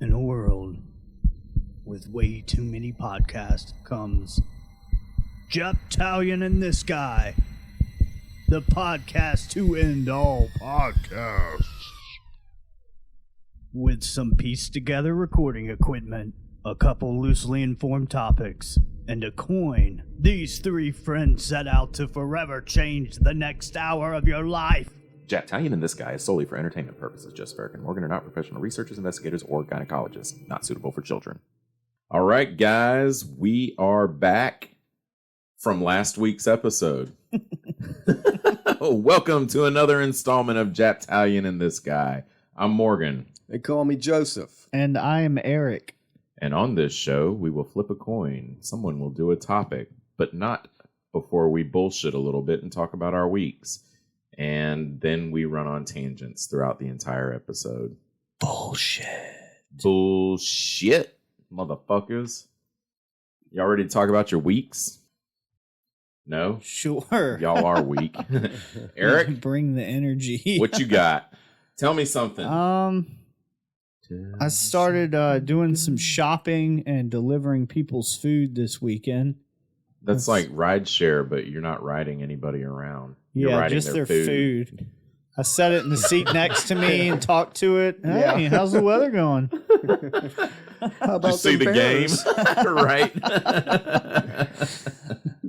In a world with way too many podcasts comes Japtalion and This Guy, the podcast to end all podcasts. With some pieced together recording equipment, a couple loosely informed topics, and a coin, these three friends set out to forever change the next hour of your life. Japtalion and This Guy is solely for entertainment purposes. Just Ferrick and Morgan are not professional researchers, investigators, or gynecologists. Not suitable for children. All right, guys, we are back from last week's episode. Welcome to another installment of Japtalion and This Guy. I'm Morgan. They call me Joseph. And I am Eric. And on this show, we will flip a coin. Someone will do a topic, but not before we bullshit a little bit and talk about our weeks. And then we run on tangents throughout the entire episode. Bullshit, motherfuckers. Y'all ready to talk about your weeks? No? Sure. Y'all are weak. Eric? Bring the energy. What you got? Tell me something. I started doing some shopping and delivering people's food this weekend. That's like rideshare, but you're not riding anybody around. You're riding just their food. I set it in the seat next to me and talked to it. Hey, how's the weather going? How about Did you see the Bears? game?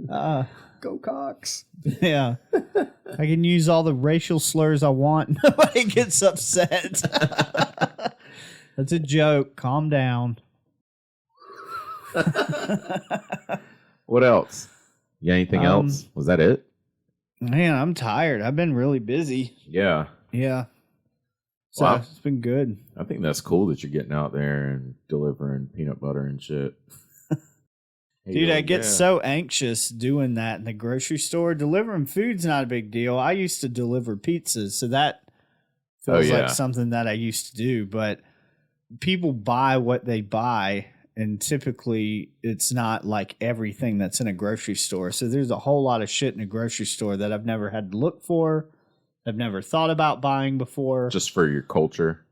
Right? Go Cox. Yeah. I can use all the racial slurs I want. Nobody gets upset. That's a joke. Calm down. What else? You got anything else? Was that it? Man, I'm tired. I've been really busy. Yeah. Yeah. So Wow. it's been good. I think that's cool that you're getting out there and delivering peanut butter and shit. Dude, I get so anxious doing that in the grocery store. Delivering food's not a big deal. I used to deliver pizzas, so that feels like something that I used to do. But people buy what they buy, and typically it's not like everything that's in a grocery store. So there's a whole lot of shit in a grocery store that I've never had to look for. I've never thought about buying before. Just for your culture?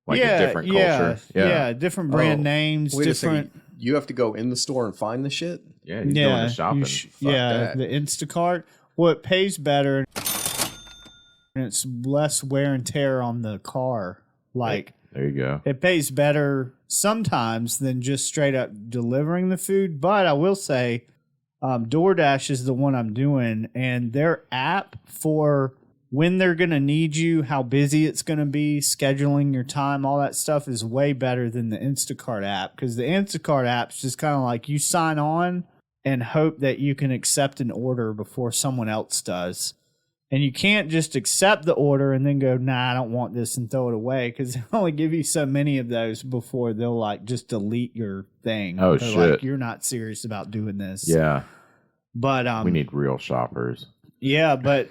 Like a different culture? Yeah, different brand names. Wait different. a second. You have to go in the store and find the shit? Yeah, he's doing the shopping. that. The Instacart. Well, it pays better, and it's less wear and tear on the car. Like, there you go. it pays better sometimes than just straight up delivering the food. But I will say, DoorDash is the one I'm doing, and their app for when they're going to need you, how busy it's going to be, scheduling your time, all that stuff is way better than the Instacart app. Because the Instacart app's just kind of like you sign on and hope that you can accept an order before someone else does. And you can't just accept the order and then go, nah, I don't want this, and throw it away. Because they only give you so many of those before they'll like just delete your thing. Oh, They're shit. like, you're not serious about doing this. Yeah. But We need real shoppers. yeah, but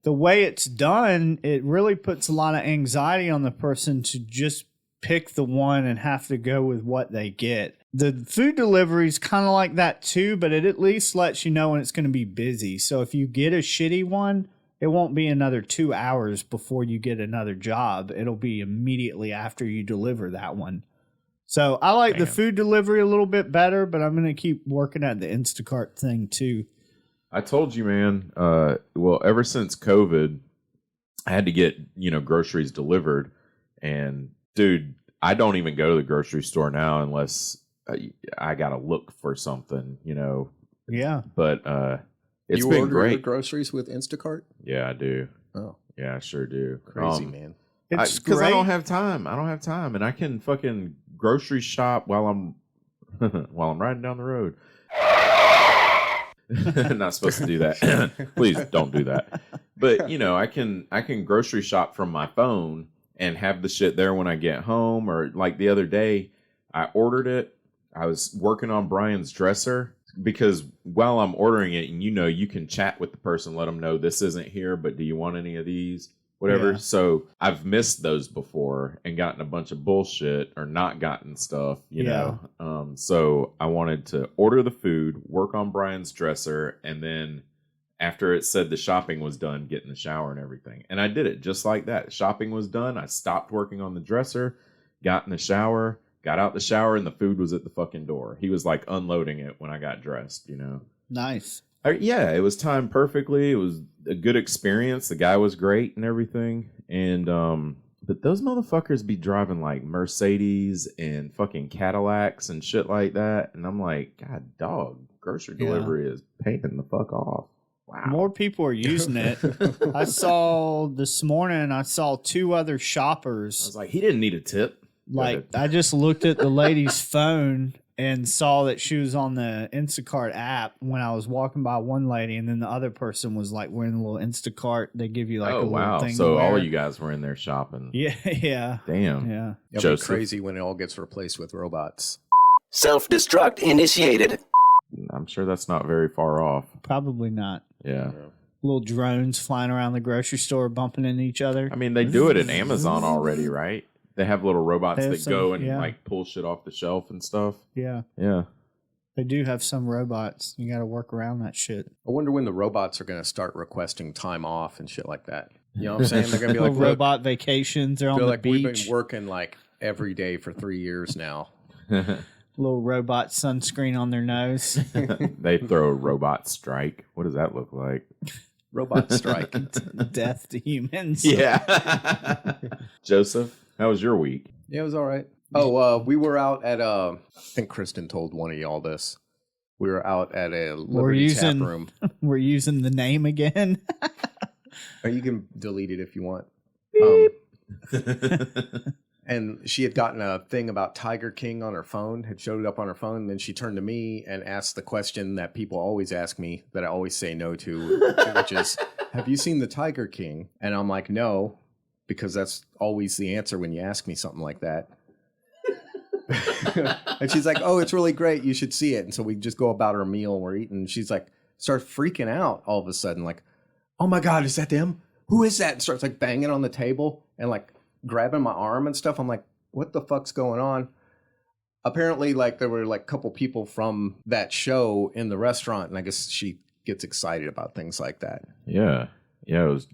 the way it's done, it really puts a lot of anxiety on the person to just pick the one and have to go with what they get. The food delivery is kind of like that too, but it at least lets you know when it's going to be busy. So if you get a shitty one, it won't be another 2 hours before you get another job. It'll be immediately after you deliver that one. So I like the food delivery a little bit better, but I'm going to keep working at the Instacart thing too. I told you, man, well, ever since COVID, I had to get, groceries delivered. And, dude, I don't even go to the grocery store now unless I got to look for something, Yeah. But it's you been order great. your groceries with Instacart? Yeah, I do. Oh, Yeah, I sure do. crazy, man. It's Because great. I don't have time. And I can fucking grocery shop while I'm riding down the road. Not supposed to do that. Please don't do that. But I can grocery shop from my phone and have the shit there when I get home. Or like the other day, I ordered it. I was working on Brian's dresser because while I'm ordering it, and you can chat with the person, let them know this isn't here, but do you want any of these? Whatever. Yeah. So I've missed those before and gotten a bunch of bullshit or not gotten stuff, you know. So I wanted to order the food, work on Brian's dresser, and then after it said the shopping was done, get in the shower and everything. And I did it just like that. Shopping was done. I stopped working on the dresser, got in the shower, got out the shower, and the food was at the fucking door. He was like unloading it when I got dressed, you know. Nice. Yeah, it was timed perfectly. It was a good experience. The guy was great and everything. And but those motherfuckers be driving like Mercedes and fucking Cadillacs and shit like that. And I'm like, God, dog, grocery delivery is paying the fuck off. Wow. More people are using it. I saw this morning, I saw 2 other shoppers. I was like, he didn't need a tip. Like, I just looked at the lady's phone and saw that she was on the Instacart app when I was walking by one lady, and then the other person was like wearing a little Instacart. They give you like a little thing. So to wear. all of you guys were in there shopping. Yeah, yeah. Damn. Yeah. It'll be crazy when it all gets replaced with robots. Self-destruct initiated. I'm sure that's not very far off. Probably not. Yeah. Little drones flying around the grocery store bumping into each other. I mean, they do it at Amazon already, right? They have little robots that go and like pull shit off the shelf and stuff. Yeah. Yeah. They do have some robots. You got to work around that shit. I wonder when the robots are going to start requesting time off and shit like that. You know what I'm saying? They're going to be like, robot vacations. They're on the like, beach. we've been working like every day for 3 years now. Little robot sunscreen on their nose. They throw a robot strike. What does that look like? Robot strike. Death to humans. Yeah. Joseph, how was your week? Yeah, it was all right. Oh, we were out at I think Kristen told one of y'all this. We were out at a Liberty tap room. We're using the name again. Or you can delete it if you want. And she had gotten a thing about Tiger King on her phone, had showed it up on her phone, and then she turned to me and asked the question that people always ask me that I always say no to, which is, have you seen the Tiger King? And I'm like, no, because that's always the answer when you ask me something like that. And she's like, oh, it's really great. You should see it. And so we just go about our meal and we're eating. And she's like, starts freaking out all of a sudden, like, oh my God, is that them? Who is that? And starts like banging on the table and like grabbing my arm and stuff. I'm like, what the fuck's going on? Apparently, like, there were like a couple people from that show in the restaurant, and I guess she gets excited about things like that. Yeah. Yeah, it was.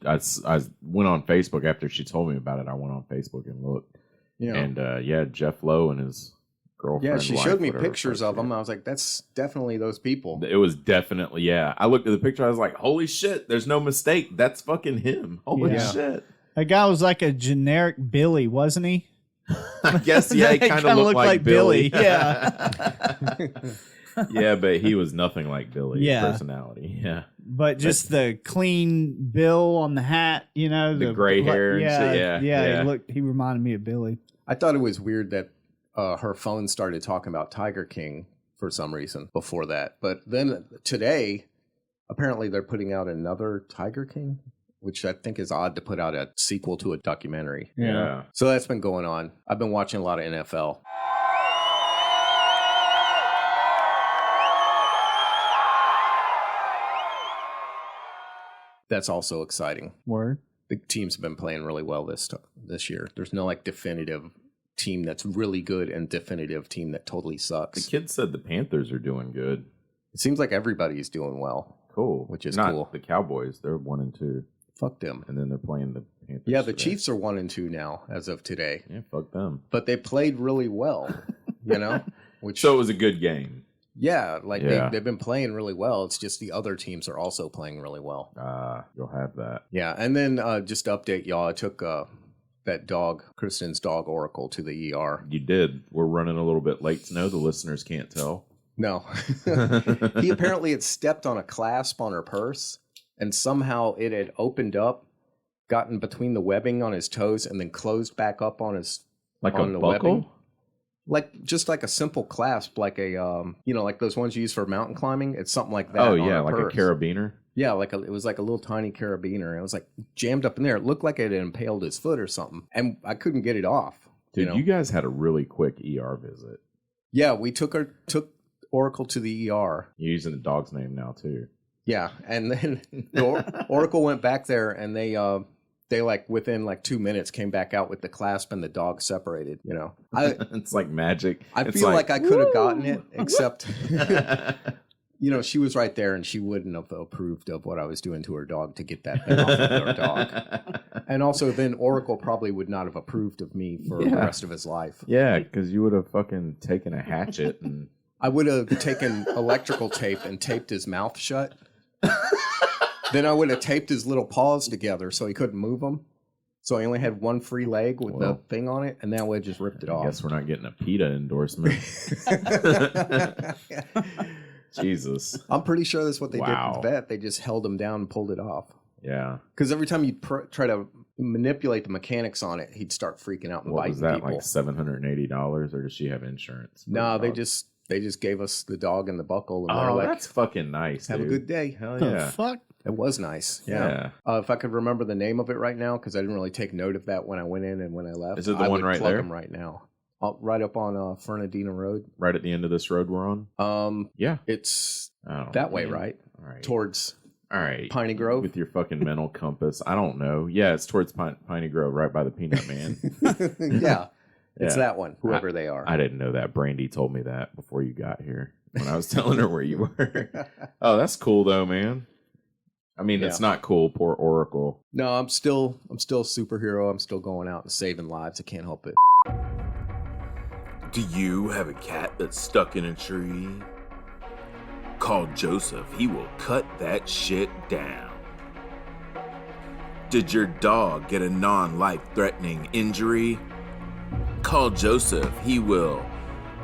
I went on Facebook after she told me about it. I went on Facebook and looked. Yeah. And Jeff Lowe and his girlfriend. Yeah, she showed me pictures of them. I was like, that's definitely those people. It was definitely, yeah. I looked at the picture. I was like, holy shit, there's no mistake. That's fucking him. Holy shit. That guy was like a generic Billy, wasn't he? I guess, yeah, he kind of looked like Billy. Yeah. Yeah, but he was nothing like Billy. Personality. Yeah. But just the clean bill on the hat, you know, the gray hair and shit. Yeah. He reminded me of Billy. I thought it was weird that her phone started talking about Tiger King for some reason before that. But then today, apparently they're putting out another Tiger King, which I think is odd to put out a sequel to a documentary. Yeah. So that's been going on. I've been watching a lot of NFL. That's also exciting. Word. The teams have been playing really well this year. There's no like definitive team that's really good and definitive team that totally sucks. The kid said the Panthers are doing good. It seems like everybody's doing well. Cool. Which is Not cool. The Cowboys, they're 1-2. Fuck them. And then they're playing the Panthers. Yeah, the today. Chiefs are 1-2 now as of today. Yeah, fuck them. But they played really well, you know? So it was a good game. Yeah, like they've been playing really well. It's just the other teams are also playing really well. You'll have that. Yeah, and then just to update y'all, I took that dog, Kristen's dog Oracle, to the ER. You did. We're running a little bit late to know. The listeners can't tell. No. He apparently had stepped on a clasp on her purse, and somehow it had opened up, gotten between the webbing on his toes, and then closed back up on his like on a the buckle? webbing. Like just like a simple clasp, like a like those ones you use for mountain climbing. It's something like that. Oh yeah, like purse. a carabiner. Yeah, it was like a little tiny carabiner. It was like jammed up in there. It looked like it had impaled his foot or something, and I couldn't get it off. Dude, you guys had a really quick ER visit. Yeah, we took Oracle to the ER. You're using the dog's name now too. Yeah, and then Oracle went back there, and they like within like 2 minutes came back out with the clasp and the dog separated. You know, It's like magic. I feel like I could have gotten it, except She was right there, and she wouldn't have approved of what I was doing to her dog to get that thing off of her dog. And also, then Oracle probably would not have approved of me for the rest of his life. Yeah, because you would have fucking taken a hatchet and... I would have taken electrical tape and taped his mouth shut. Then I would have taped his little paws together so he couldn't move them. So he only had one free leg with the thing on it, and then I would have just ripped it off. I guess we're not getting a PETA endorsement. Jesus. I'm pretty sure that's what they did to the vet. They just held him down and pulled it off. Yeah. Because every time you try to manipulate the mechanics on it, he'd start freaking out and biting people. Like $780, or does she have insurance? No, they just gave us the dog and the buckle. And they're like, that's fucking nice. Have dude. a good day. Hell The yeah. fuck? It was nice. Yeah. If I could remember the name of it right now, because I didn't really take note of that when I went in and when I left. Is it the one right plug there? them right now. Right up on Fernandina Road. Right at the end of this road we're on? Yeah. It's that way, right? All right. Towards Piney Grove. With your fucking mental compass. I don't know. Yeah, it's towards Piney Grove, right by the Peanut Man. Yeah. It's that one, whoever they are. I didn't know that. Brandy told me that before you got here when I was telling her where you were. Oh, that's cool though, man. I mean, it's not cool. Poor Oracle. No, I'm still a superhero. I'm still going out and saving lives. I can't help it. Do you have a cat that's stuck in a tree? Call Joseph. He will cut that shit down. Did your dog get a non-life-threatening injury? Call Joseph. He will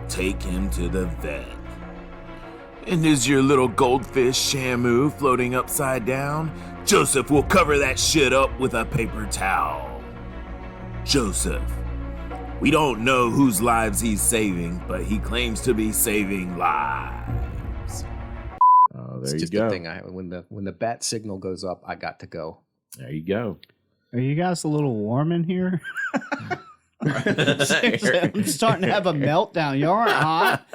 take him to the vet. And is your little goldfish Shamu floating upside down? Joseph will cover that shit up with a paper towel. Joseph. We don't know whose lives he's saving, but he claims to be saving lives. Oh, there It's you just go. the thing. When the bat signal goes up, I got to go. There you go. Are you guys a little warm in here? I'm starting to have a meltdown. You aren't hot.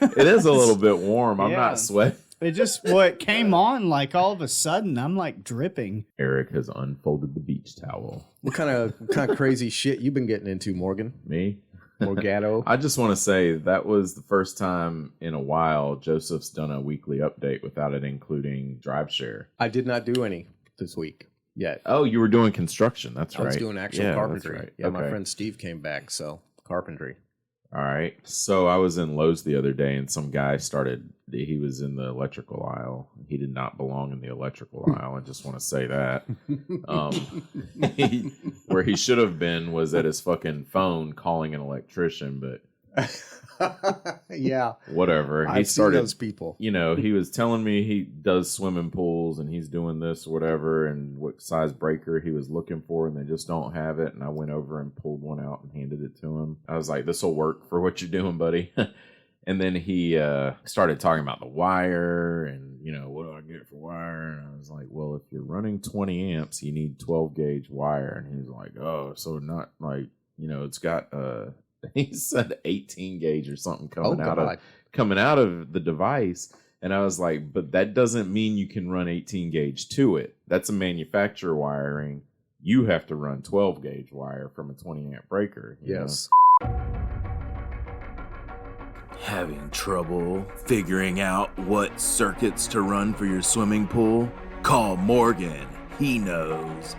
It is a little bit warm. I'm Yeah. not sweating. It came on like all of a sudden. I'm like dripping. Eric has unfolded the beach towel. What kind of crazy shit you been getting into, Morgan? Me? Morgado? I just want to say that was the first time in a while Joseph's done a weekly update without it including drive share. I did not do any this week yet. Oh, you were doing construction. That's right. I was doing actual Yeah, carpentry. that's right. Yeah, my Okay. friend Steve came back, so carpentry. All right. So I was in Lowe's the other day and some guy he was in the electrical aisle. He did not belong in the electrical aisle. I just want to say that. Where he should have been was at his fucking phone calling an electrician, but Yeah. whatever. I've seen those people. He was telling me he does swimming pools and he's doing this or whatever and what size breaker he was looking for and they just don't have it. And I went over and pulled one out and handed it to him. I was like, this will work for what you're doing, buddy. And then he started talking about the wire and, what do I get for wire? And I was like, well, if you're running 20 amps, you need 12 gauge wire. And he was like, oh, so not like, it's got he said 18 gauge or something coming out of the device. And I was like, but that doesn't mean you can run 18 gauge to it. That's a manufacturer wiring. You have to run 12 gauge wire from a 20 amp breaker. Yes. Having trouble figuring out what circuits to run for your swimming pool? Call Morgan. He knows.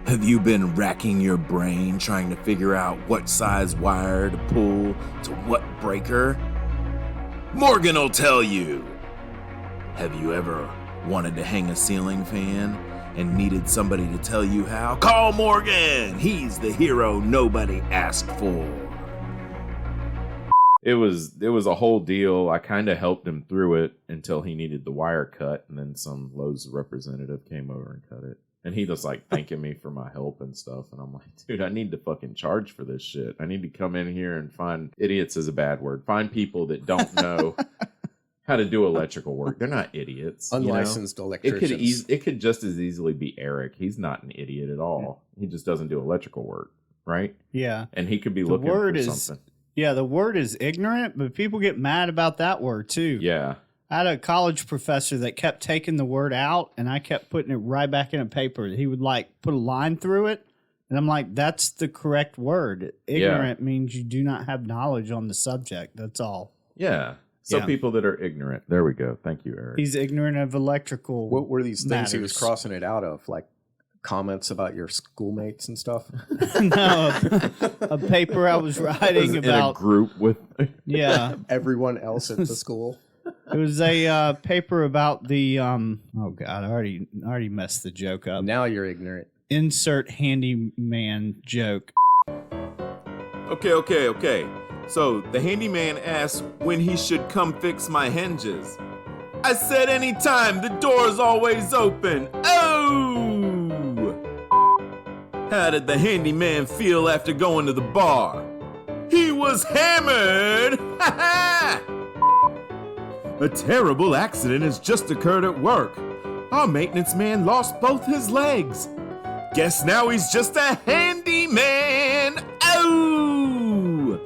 Have you been racking your brain trying to figure out what size wire to pull to what breaker? Morgan will tell you. Have you ever wanted to hang a ceiling fan and needed somebody to tell you how? Call Morgan! He's the hero nobody asked for. It was a whole deal. I kind of helped him through it until he needed the wire cut. And then some Lowe's representative came over and cut it. And he was like thanking me for my help and stuff. And I'm like, dude, I need to fucking charge for this shit. I need to come in here and find idiots is a bad word. Find people that don't know how to do electrical work. They're not idiots. Unlicensed electricians. It could just as easily be Eric. He's not an idiot at all. He just doesn't do electrical work, right? Yeah. And he could be looking for something. Yeah, the word is ignorant, but people get mad about that word too. Yeah. I had a college professor that kept taking the word out, and I kept putting it right back in a paper. He would put a line through it, and I'm like, that's the correct word. Ignorant means you do not have knowledge on the subject. That's all. Yeah. So Yeah. people that are ignorant. There we go. Thank you, Eric. He's ignorant of electrical. What were these things he was matters. crossing it out of? Like comments about your schoolmates and stuff? No, a paper I was writing in a about. group with Yeah, Everyone else at the school? it was a paper about the. Oh God, I already messed the joke up. Now you're ignorant. Insert handyman joke. Okay. So the handyman asked when he should come fix my hinges. I said anytime, the door's always open. Oh! How did the handyman feel after going to the bar? He was hammered! Ha ha! A terrible accident has just occurred at work. Our maintenance man lost both his legs. Guess now he's just a handyman. Oh!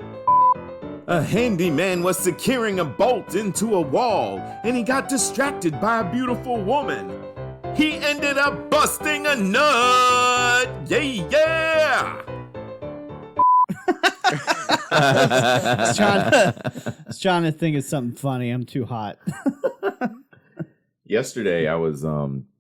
A handyman was securing a bolt into a wall, and he got distracted by a beautiful woman. He ended up busting a nut. Yeah! I was trying to think of something funny. I'm too hot. Yesterday, I was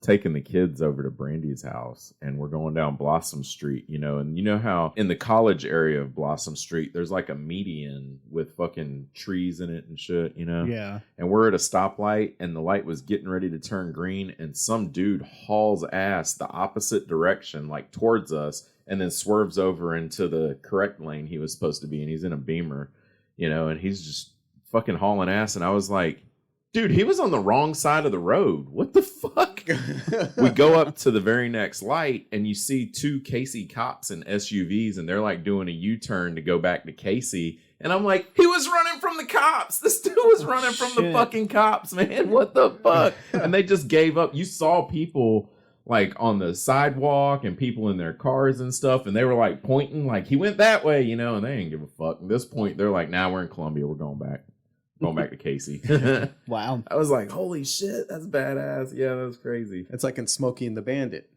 taking the kids over to Brandy's house, and we're going down Blossom Street, and you know how in the college area of Blossom Street, there's like a median with fucking trees in it and shit, Yeah. And we're at a stoplight, and the light was getting ready to turn green, and some dude hauls ass the opposite direction, like towards us, and then swerves over into the correct lane he was supposed to be in. He's in a Beamer, and he's just fucking hauling ass, and I was like, dude, he was on the wrong side of the road. What the fuck? We go up to the very next light, and you see two Casey cops in SUVs, and they're like doing a U-turn to go back to Casey. And I'm like, he was running from the cops. This dude was running from the Shit. fucking cops, man. What the fuck? And they just gave up. You saw people like on the sidewalk and people in their cars and stuff, and they were like pointing, like he went that way, and they didn't give a fuck. At this point, they're like, nah, we're in Columbia. We're going back. Going back to Casey. Wow. I was like, holy shit, that's badass. Yeah, that was crazy. It's like in Smokey and the Bandit.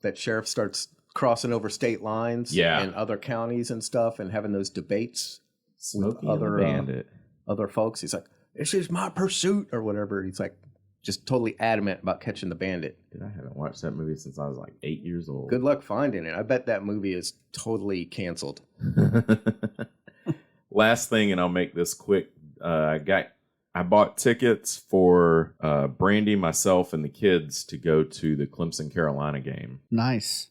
That sheriff starts crossing over state lines in other counties and stuff and having those debates Smokey with and the Bandit. Other folks. He's like, this is my pursuit or whatever. He's like just totally adamant about catching the bandit. Dude, I haven't watched that movie since I was like 8 years old. Good luck finding it. I bet that movie is totally canceled. Last thing, and I'll make this quick. I bought tickets for Brandy, myself, and the kids to go to the Clemson Carolina game. Nice.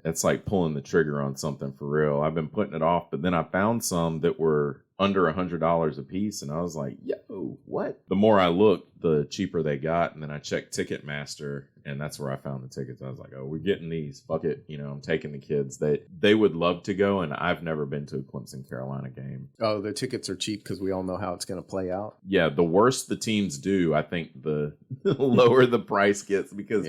It's like pulling the trigger on something for real. I've been putting it off, but then I found some that were under $100 a piece, and I was like, yo, what? The more I looked, the cheaper they got, and then I checked Ticketmaster, and that's where I found the tickets. I was like, oh, we're getting these. Fuck it. I'm taking the kids. They would love to go, and I've never been to a Clemson Carolina game. Oh, the tickets are cheap because we all know how it's going to play out. Yeah, the worse the teams do, I think the lower the price gets because,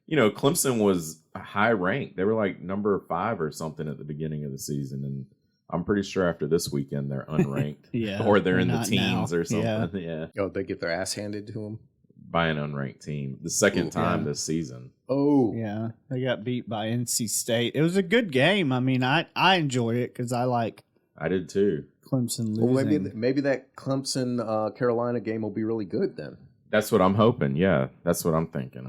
Clemson was high ranked. They were like number 5 or something at the beginning of the season, and I'm pretty sure after this weekend they're unranked. Yeah. Or they're in the Not teens now. or something. Yeah. Oh, they get their ass handed to them? By an unranked team. The second time this season. Oh. Yeah. They got beat by NC State. It was a good game. I mean, I enjoyed it because I did too. Clemson losing. Well, maybe that Clemson Carolina game will be really good then. That's what I'm hoping. Yeah, that's what I'm thinking.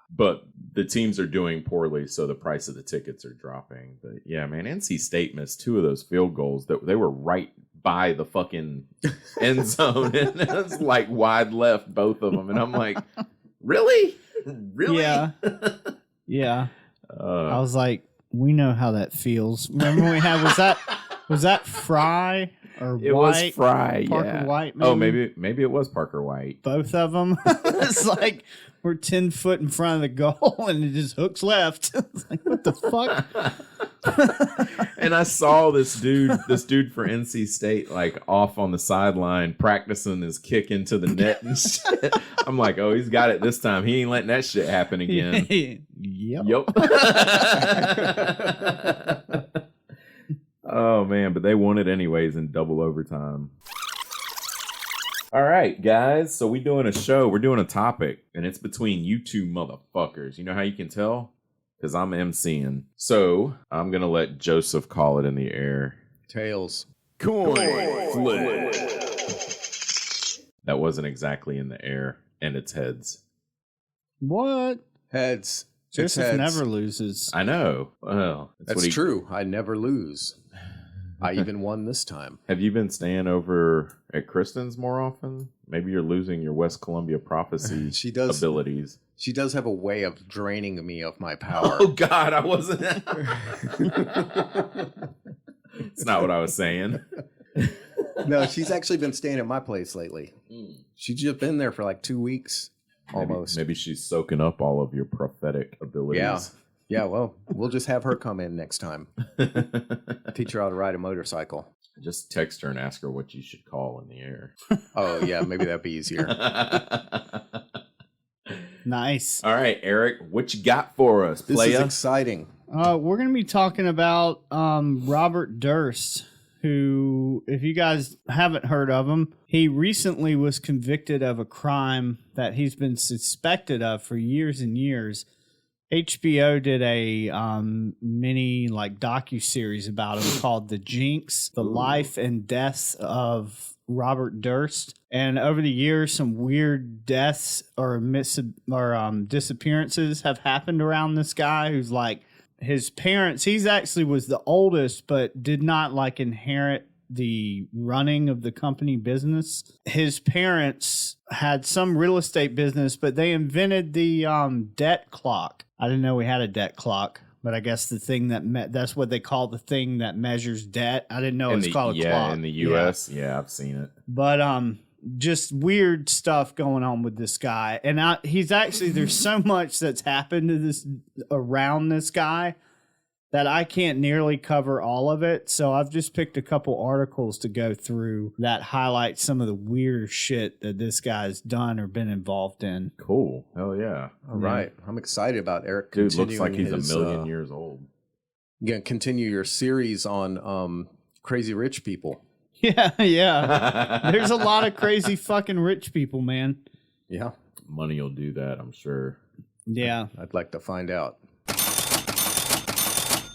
But the teams are doing poorly, so the price of the tickets are dropping. But yeah, man, NC State missed 2 of those field goals that they were right by the fucking end zone, and it was like wide left, both of them. And I'm like, really? Yeah. Yeah. I was like, we know how that feels. Remember when we had was that Fry or it White? was Fry, Parker White, maybe? Oh, maybe it was Parker White. Both of them. It's like we're 10 foot in front of the goal and it just hooks left. It's like, what the fuck? And I saw this dude for NC State like off on the sideline practicing his kick into the net and shit. I'm like, oh, he's got it this time. He ain't letting that shit happen again. Yep. Oh man, but they won it anyways in double overtime. All right, guys. So we're doing a show. We're doing a topic, and it's between you two motherfuckers. You know how you can tell? Because I'm emceeing. So I'm going to let Joseph call it in the air. Tails. Coin flip. That wasn't exactly in the air, and it's heads. What? Heads. It's Joseph heads. never loses. I know. Well, That's true. I never lose. I even won this time. Have you been staying over at Kristen's more often? Maybe you're losing your West Columbia prophecy abilities. She does have a way of draining me of my power. Oh, God, I wasn't. It's not what I was saying. No, she's actually been staying at my place lately. She's just been there for like 2 weeks, almost. Maybe she's soaking up all of your prophetic abilities. Yeah. Yeah, well, we'll just have her come in next time. Teach her how to ride a motorcycle. Just text her and ask her what you should call in the air. Oh, yeah, maybe that'd be easier. Nice. All right, Eric, what you got for us, This playa? is exciting. We're going to be talking about Robert Durst, who, if you guys haven't heard of him, he recently was convicted of a crime that he's been suspected of for years and years. HBO did a mini docuseries about him called The Jinx, The Life and Deaths of Robert Durst. And over the years, some weird deaths or disappearances have happened around this guy who's like his parents. He's actually was the oldest, but did not inherit the running of the company business. His parents had some real estate business, but they invented the debt clock. I didn't know we had a debt clock, but I guess the thing that's what they call the thing that measures debt. I didn't know it's called a clock. Yeah, in the U.S. Yeah, I've seen it. But just weird stuff going on with this guy. And he's actually, there's so much that's happened to this around this guy that I can't nearly cover all of it. So I've just picked a couple articles to go through that highlight some of the weird shit that this guy's done or been involved in. Cool. Hell yeah. All right. I'm excited about Eric. Dude looks like continuing he's a million years old. You're going to continue your series on crazy rich people. Yeah, yeah. There's a lot of crazy fucking rich people, man. Yeah. Money will do that, I'm sure. Yeah. I'd like to find out.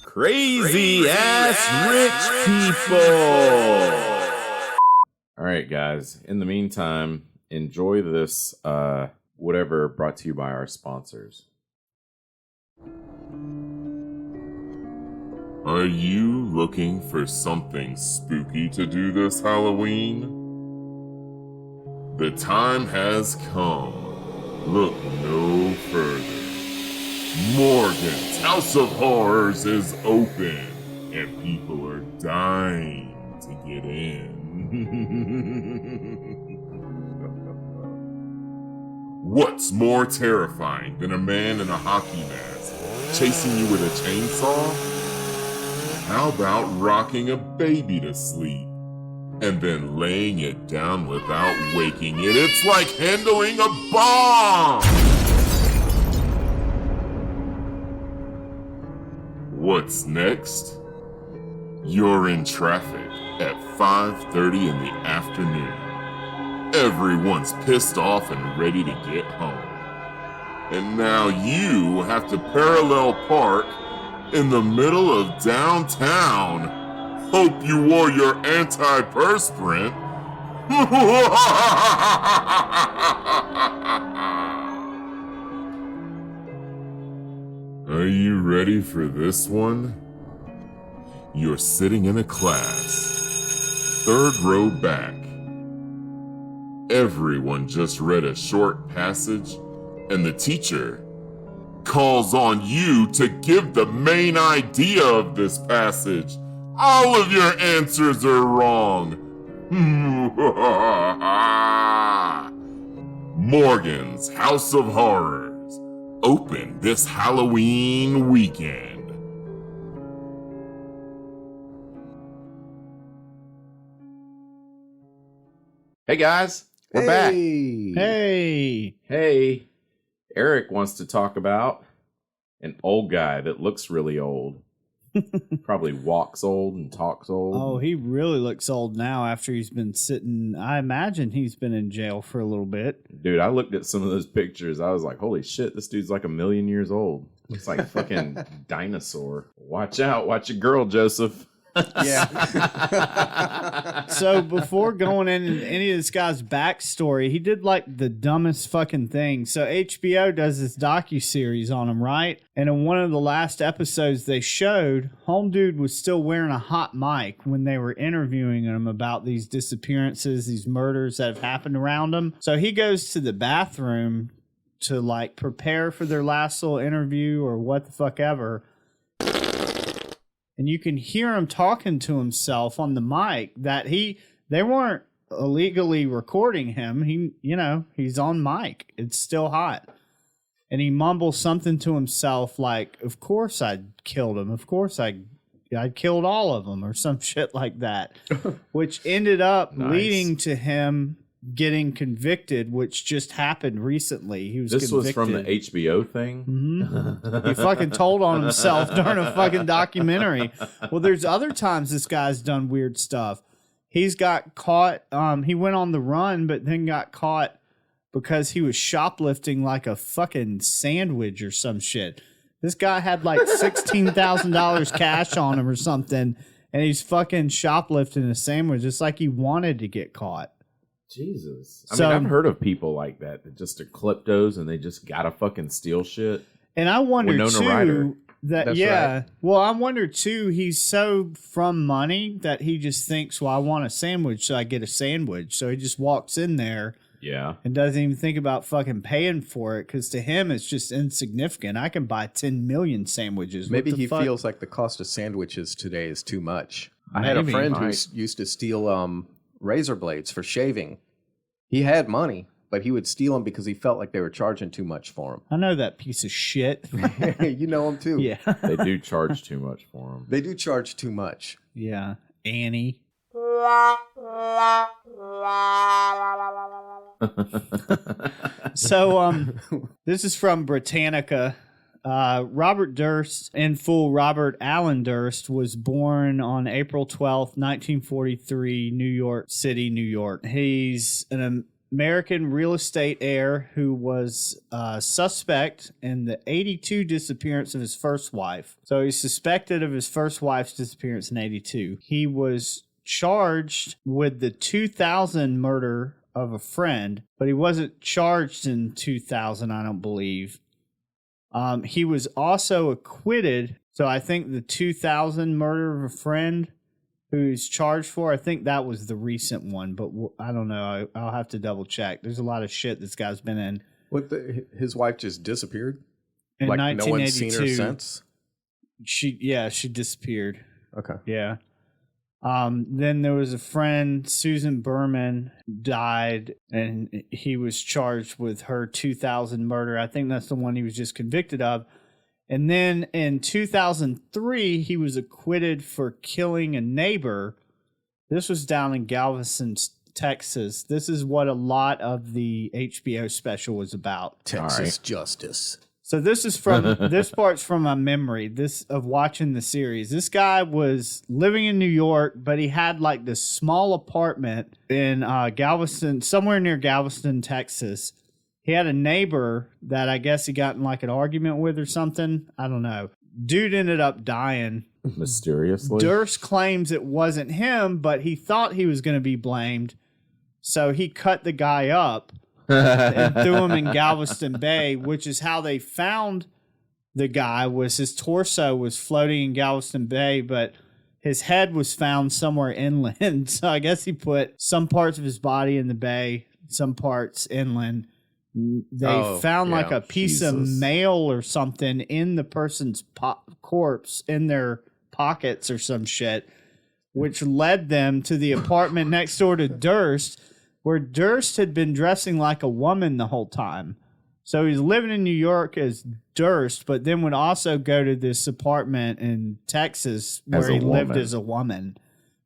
Crazy ass rich people. All right, guys. In the meantime, enjoy this whatever brought to you by our sponsors. Are you looking for something spooky to do this Halloween? The time has come. Look no further. Morgan's House of Horrors is open, and people are dying to get in. What's more terrifying than a man in a hockey mask chasing you with a chainsaw? How about rocking a baby to sleep and then laying it down without waking it? It's like handling a bomb! What's next? You're in traffic at 5:30 in the afternoon. Everyone's pissed off and ready to get home. And now you have to parallel park in the middle of downtown. Hope you wore your antiperspirant. Are you ready for this one? You're sitting in a class, 3rd row back. Everyone just read a short passage, and the teacher calls on you to give the main idea of this passage. All of your answers are wrong. Morgan's House of Horrors. Open this Halloween weekend. Hey, guys. We're back. Hey. Hey. Eric wants to talk about an old guy that looks really old. Probably walks old and talks old. Oh, he really looks old now after he's been sitting. I imagine he's been in jail for a little bit. Dude, I looked at some of those pictures. I was like, holy shit, this dude's like 1,000,000 years old. Looks like a fucking dinosaur. Watch out. Watch your girl, Joseph. Yeah. So before going into any of this guy's backstory, he did like the dumbest fucking thing. So HBO does this docuseries on him, right? And in one of the last episodes they showed, Home Dude was still wearing a hot mic when they were interviewing him about these disappearances, these murders that have happened around him. So he goes to the bathroom to like prepare for their last little interview or what the fuck ever. And you can hear him talking to himself on the mic that they weren't illegally recording him. He's on mic. It's still hot. And he mumbles something to himself like, of course I killed him. Of course I killed all of them or some shit like that, which ended up leading to him getting convicted, which just happened recently. This was from the HBO thing? Mm-hmm. He fucking told on himself during a fucking documentary. Well, there's other times this guy's done weird stuff. He's got caught. He went on the run, but then got caught because he was shoplifting like a fucking sandwich or some shit. This guy had like $16,000 cash on him or something, and he's fucking shoplifting a sandwich. It's like he wanted to get caught. Jesus. I mean, I've heard of people like that just are kleptos and they just gotta fucking steal shit. And I wonder too That's right. Well, I wonder too, he's so from money that he just thinks, well, I want a sandwich, so I get a sandwich. So he just walks in there and doesn't even think about fucking paying for it, because to him it's just insignificant. I can buy 10 million sandwiches. Maybe he feels like the cost of sandwiches today is too much. I had a friend who used to steal razor blades for shaving. He had money, but he would steal them because he felt like they were charging too much for him. I know that piece of shit. You know him too. Yeah. They do charge too much for them. They do charge too much. Yeah. Annie. So this is from Britannica. Robert Durst, in full Robert Allen Durst, was born on April 12th, 1943, New York City, New York. He's an American real estate heir who was suspect in the 82 disappearance of his first wife. So he's suspected of his first wife's disappearance in 82. He was charged with the 2000 murder of a friend, but he wasn't charged in 2000, I don't believe. He was also acquitted. So I think the 2000 murder of a friend who's charged for, I think that was the recent one, but I don't know. I'll have to double check. There's a lot of shit this guy's been in. His wife just disappeared? In like 1982, no one's seen her since? She disappeared. Okay. Yeah. Then there was a friend, Susan Berman, died, and he was charged with her 2000 murder. I think that's the one he was just convicted of. And then in 2003, he was acquitted for killing a neighbor. This was down in Galveston, Texas. This is what a lot of the HBO special was about. Texas justice. So this is from this part's from my memory of watching the series. This guy was living in New York, but he had like this small apartment in Galveston, somewhere near Galveston, Texas. He had a neighbor that I guess he got in like an argument with or something. I don't know. Dude ended up dying mysteriously. Durst claims it wasn't him, but he thought he was going to be blamed. So he cut the guy up and threw him in Galveston Bay, which is how they found the guy. Was his torso was floating in Galveston Bay, but his head was found somewhere inland. So I guess he put some parts of his body in the bay, some parts inland. They found like a piece of mail or something in the person's corpse in their pockets or some shit, which led them to the apartment next door to Durst, where Durst had been dressing like a woman the whole time. So he's living in New York as Durst, but then would also go to this apartment in Texas where he lived as a woman.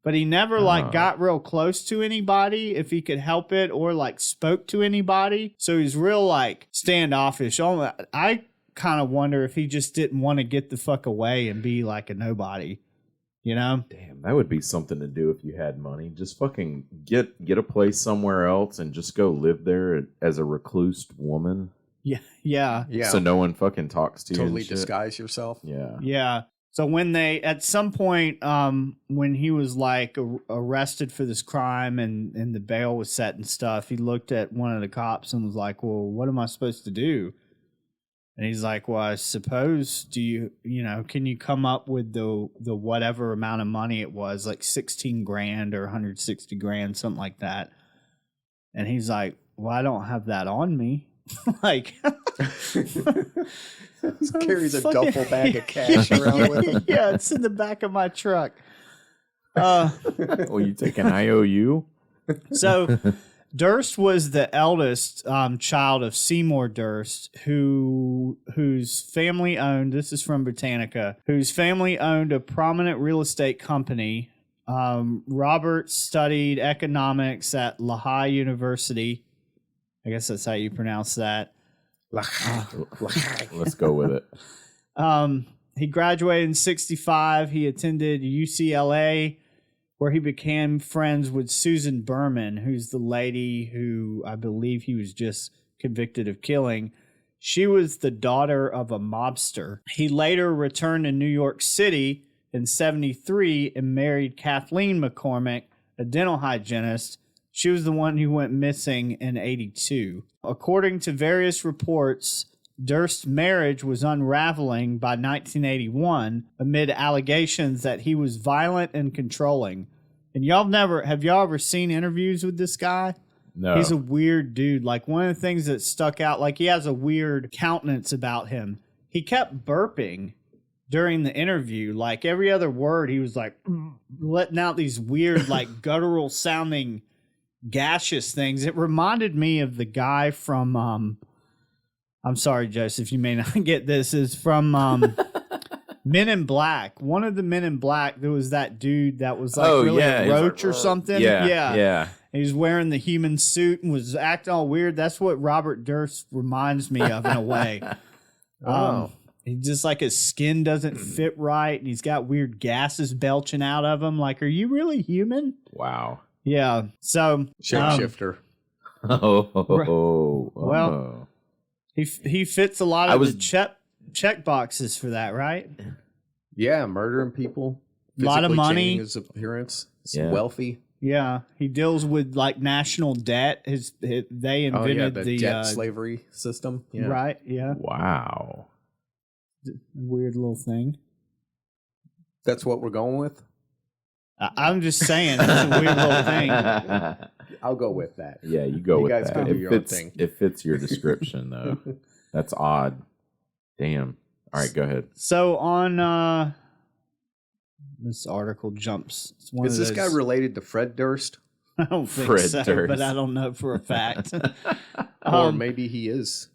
But he never got real close to anybody if he could help it, or like spoke to anybody. So he's real like standoffish. I kind of wonder if he just didn't want to get the fuck away and be like a nobody, you know? Damn, that would be something to do if you had money. Just fucking get a place somewhere else and just go live there as a recluse woman. Yeah. So no one fucking talks to you. Totally disguise yourself. Yeah. Yeah. So when they, at some point, when he was like arrested for this crime and the bail was set and stuff, he looked at one of the cops and was like, well, what am I supposed to do? And he's like, well, I suppose, can you come up with the whatever amount of money it was, like 16 grand or 160 grand, something like that. And he's like, well, I don't have that on me. Like, carries a duffel bag of cash around with him. Yeah, it's in the back of my truck. Well, you take an IOU? So Durst was the eldest child of Seymour Durst, whose family owned, this is from Britannica, whose family owned a prominent real estate company. Robert studied economics at Lehigh University. I guess that's how you pronounce that. Let's go with it. He graduated in 1965. He attended UCLA, where he became friends with Susan Berman, who's the lady who I believe he was just convicted of killing. She was the daughter of a mobster. He later returned to New York City in 1973 and married Kathleen McCormick, a dental hygienist. She was the one who went missing in 1982. According to various reports, Durst's marriage was unraveling by 1981 amid allegations that he was violent and controlling. And have y'all ever seen interviews with this guy? No. He's a weird dude. Like, one of the things that stuck out, like, he has a weird countenance about him. He kept burping during the interview. Like, every other word, he was like letting out these weird, like, guttural sounding gaseous things. It reminded me of the guy from I'm sorry, Joseph, you may not get this, is from Men in Black. One of the Men in Black, there was that dude that was like a roach or something. Yeah. He was wearing the human suit and was acting all weird. That's what Robert Durst reminds me of in a way. He just, like, his skin doesn't fit right and he's got weird gases belching out of him. Like, are you really human? Wow. Yeah. So shapeshifter. Well, he fits a lot of the check boxes for that, right? Yeah, murdering people. A lot of money. Changing his appearance. He's Yeah. wealthy. Yeah, he deals with like national debt. They invented the debt slavery system. Yeah. Right? Yeah. Wow. Weird little thing. That's what we're going with. I'm just saying, it's a weird little thing. I'll go with that. Yeah, you go You with guys that. can do It your own fits. thing. It fits your description, though. That's odd. Damn. All right, go ahead. So on this article jumps. It's one Is of this those, guy related to Fred Durst? I don't think Fred so, Durst. but I don't know for a fact. Or maybe he is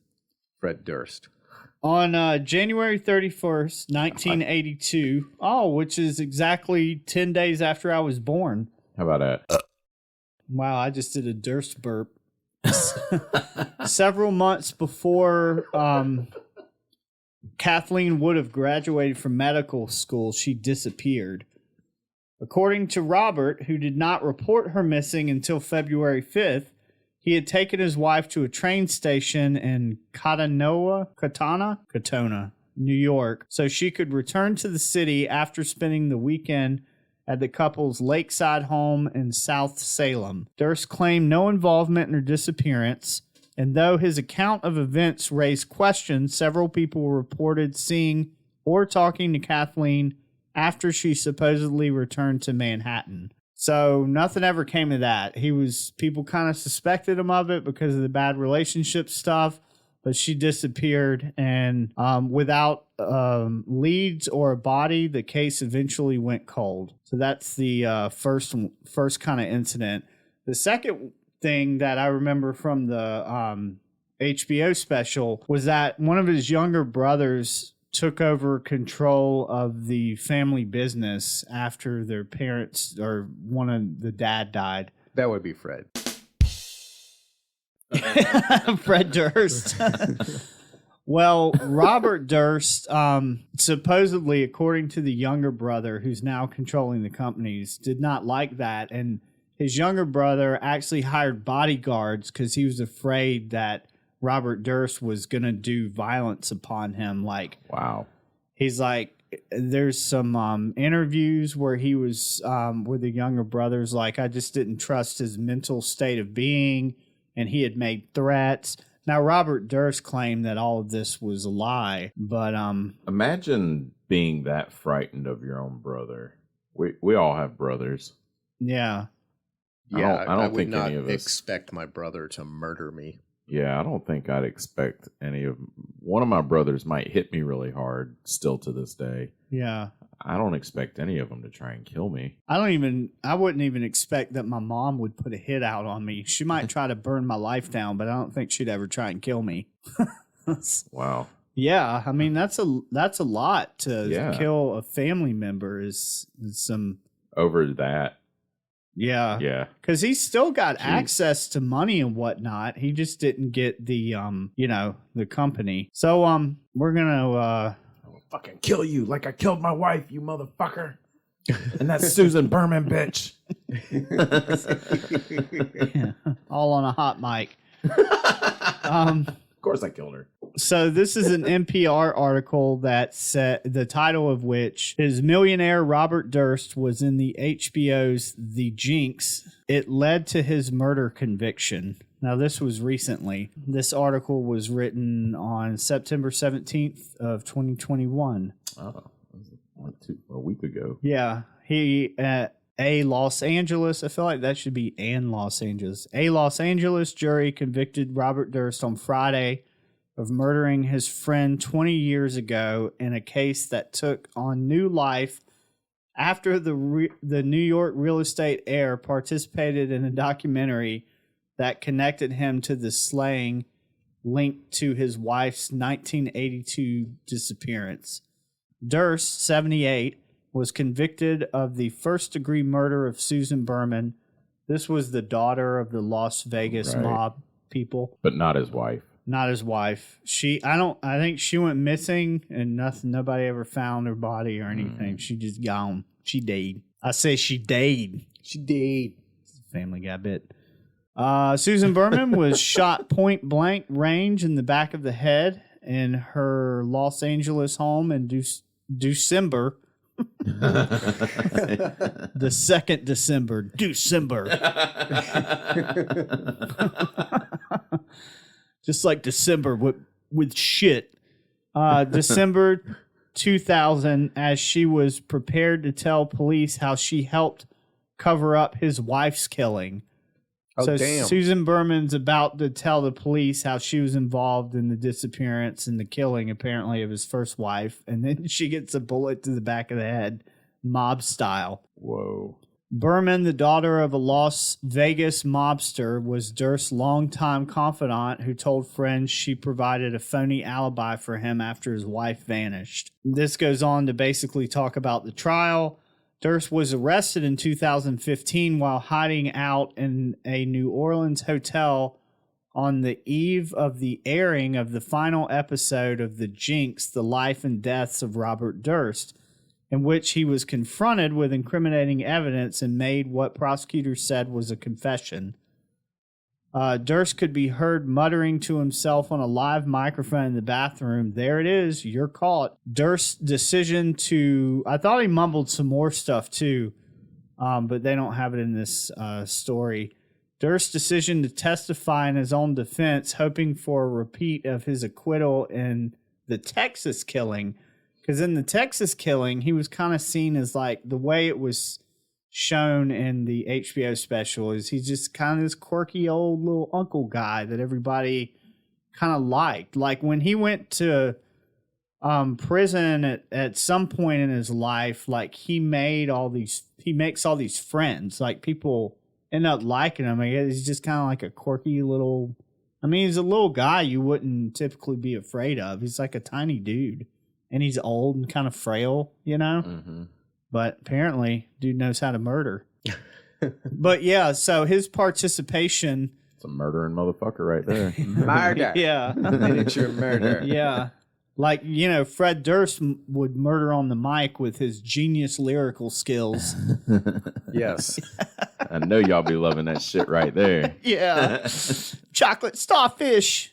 Fred Durst. On January 31st, 1982, which is exactly 10 days after I was born. How about that? Wow, I just did a Durst burp. Several months before Kathleen would have graduated from medical school, she disappeared. According to Robert, who did not report her missing until February 5th, he had taken his wife to a train station in Katona, New York, so she could return to the city after spending the weekend at the couple's lakeside home in South Salem. Durst claimed no involvement in her disappearance, and though his account of events raised questions, several people reported seeing or talking to Kathleen after she supposedly returned to Manhattan. So nothing ever came of that. People kind of suspected him of it because of the bad relationship stuff, but she disappeared, and without leads or a body, the case eventually went cold. So that's the first kind of incident. The second thing that I remember from the HBO special was that one of his younger brothers took over control of the family business after their parents or the dad died. That would be Fred. Fred Durst. Well, Robert Durst, supposedly, according to the younger brother who's now controlling the companies, did not like that. And his younger brother actually hired bodyguards because he was afraid that Robert Durst was going to do violence upon him. Like, Wow. he's like, there's some interviews where he was where the younger brother's like, I just didn't trust his mental state of being, and he had made threats. Now, Robert Durst claimed that all of this was a lie, but imagine being that frightened of your own brother. We all have brothers. Yeah. Yeah, I don't would think not any of us expect my brother to murder me. Yeah, I don't think I'd expect any of. One of my brothers might hit me really hard still to this day. Yeah. I don't expect any of them to try and kill me. I wouldn't even expect that my mom would put a hit out on me. She might try to burn my life down, but I don't think she'd ever try and kill me. Wow. Yeah, I mean that's a lot to kill a family member is some over that. Yeah. Yeah. Because he's still got access to money and whatnot. He just didn't get the the company. So we're gonna Fucking kill you like I killed my wife, you motherfucker. And that Susan Berman bitch. all on a hot mic. Of course I killed her. So this is an NPR article that said the title of which is Millionaire Robert Durst was in the HBO's The Jinx. It led to his murder conviction. Now, this was recently. This article was written on September 17th of 2021. Oh, a week ago. Yeah. He at a Los Angeles, I feel like that should be an Los Angeles. A Los Angeles jury convicted Robert Durst on Friday of murdering his friend 20 years ago in a case that took on new life after the New York real estate heir participated in a documentary that connected him to the slaying linked to his wife's 1982 disappearance. Durst, 78, was convicted of the first-degree murder of Susan Berman. This was the daughter of the Las Vegas mob people. But not his wife. Not his wife. I think she went missing and nobody ever found her body or anything. She just gone. She died. I say she died. She did. Family Guy bit. Susan Berman was shot point blank range in the back of the head in her Los Angeles home in December. The 2nd December. December. Just like December with shit. December 2000, as she was prepared to tell police how she helped cover up his wife's killing. Oh, so damn. Susan Berman's about to tell the police how she was involved in the disappearance and the killing, apparently, of his first wife. And then she gets a bullet to the back of the head, mob style. Whoa. Berman, the daughter of a Las Vegas mobster, was Durst's longtime confidant who told friends she provided a phony alibi for him after his wife vanished. This goes on to basically talk about the trial. Durst was arrested in 2015 while hiding out in a New Orleans hotel on the eve of the airing of the final episode of The Jinx, The Life and Deaths of Robert Durst, in which he was confronted with incriminating evidence and made what prosecutors said was a confession. Durst could be heard muttering to himself on a live microphone in the bathroom, "There it is, you're caught." Durst's decision to... I thought he mumbled some more stuff too, but they don't have it in this story. Durst's decision to testify in his own defense, hoping for a repeat of his acquittal in the Texas killing. Because in the Texas killing, he was kind of seen as like the way it was shown in the HBO special is he's just kind of this quirky old little uncle guy that everybody kind of liked. Like when he went to prison at some point in his life, like he makes all these friends. Like people end up liking him. I guess he's just kind of like a quirky little. I mean, he's a little guy you wouldn't typically be afraid of. He's like a tiny dude. And he's old and kind of frail, you know? Mm-hmm. But apparently, dude knows how to murder. But yeah, so his participation... It's a murdering motherfucker right there. Murder. Yeah. Miniature murder. Yeah. Like, you know, Fred Durst would murder on the mic with his genius lyrical skills. Yes. I know y'all be loving that shit right there. Yeah. Chocolate starfish.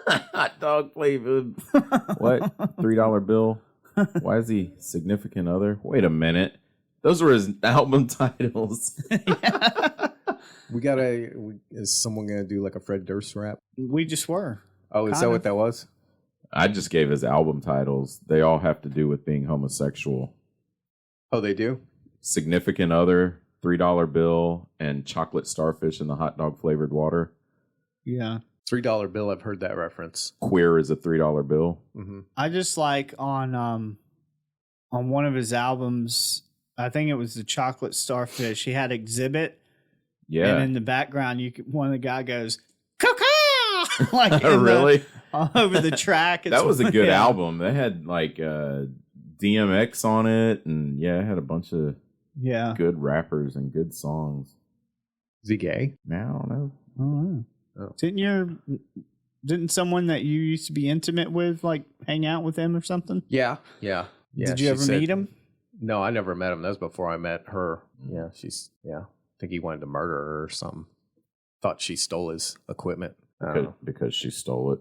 Hot dog flavored. What? $3 bill? Why is he significant other? Wait a minute. Those were his album titles. Is someone gonna do like a Fred Durst rap? We just were. Oh, is that what that was? I just gave his album titles. They all have to do with being homosexual. Oh, they do? Significant other, $3 bill, and chocolate starfish in the hot dog flavored water. Yeah. $3 bill. I've heard that reference. Queer is a $3 bill. Mm-hmm. I just like on one of his albums, I think it was the chocolate starfish. He had Exhibit. Yeah. And in the background, one of the guy goes, "Caw-caw!" like really? Over the track. That was a good album. They had like DMX on it, and yeah, it had a bunch of good rappers and good songs. Is he gay? Man, I don't know. Oh. Didn't someone that you used to be intimate with like hang out with him or something? Yeah. Did you ever meet him? No, I never met him. That was before I met her. Yeah, I think he wanted to murder her or something. Thought she stole his equipment. Because she stole it.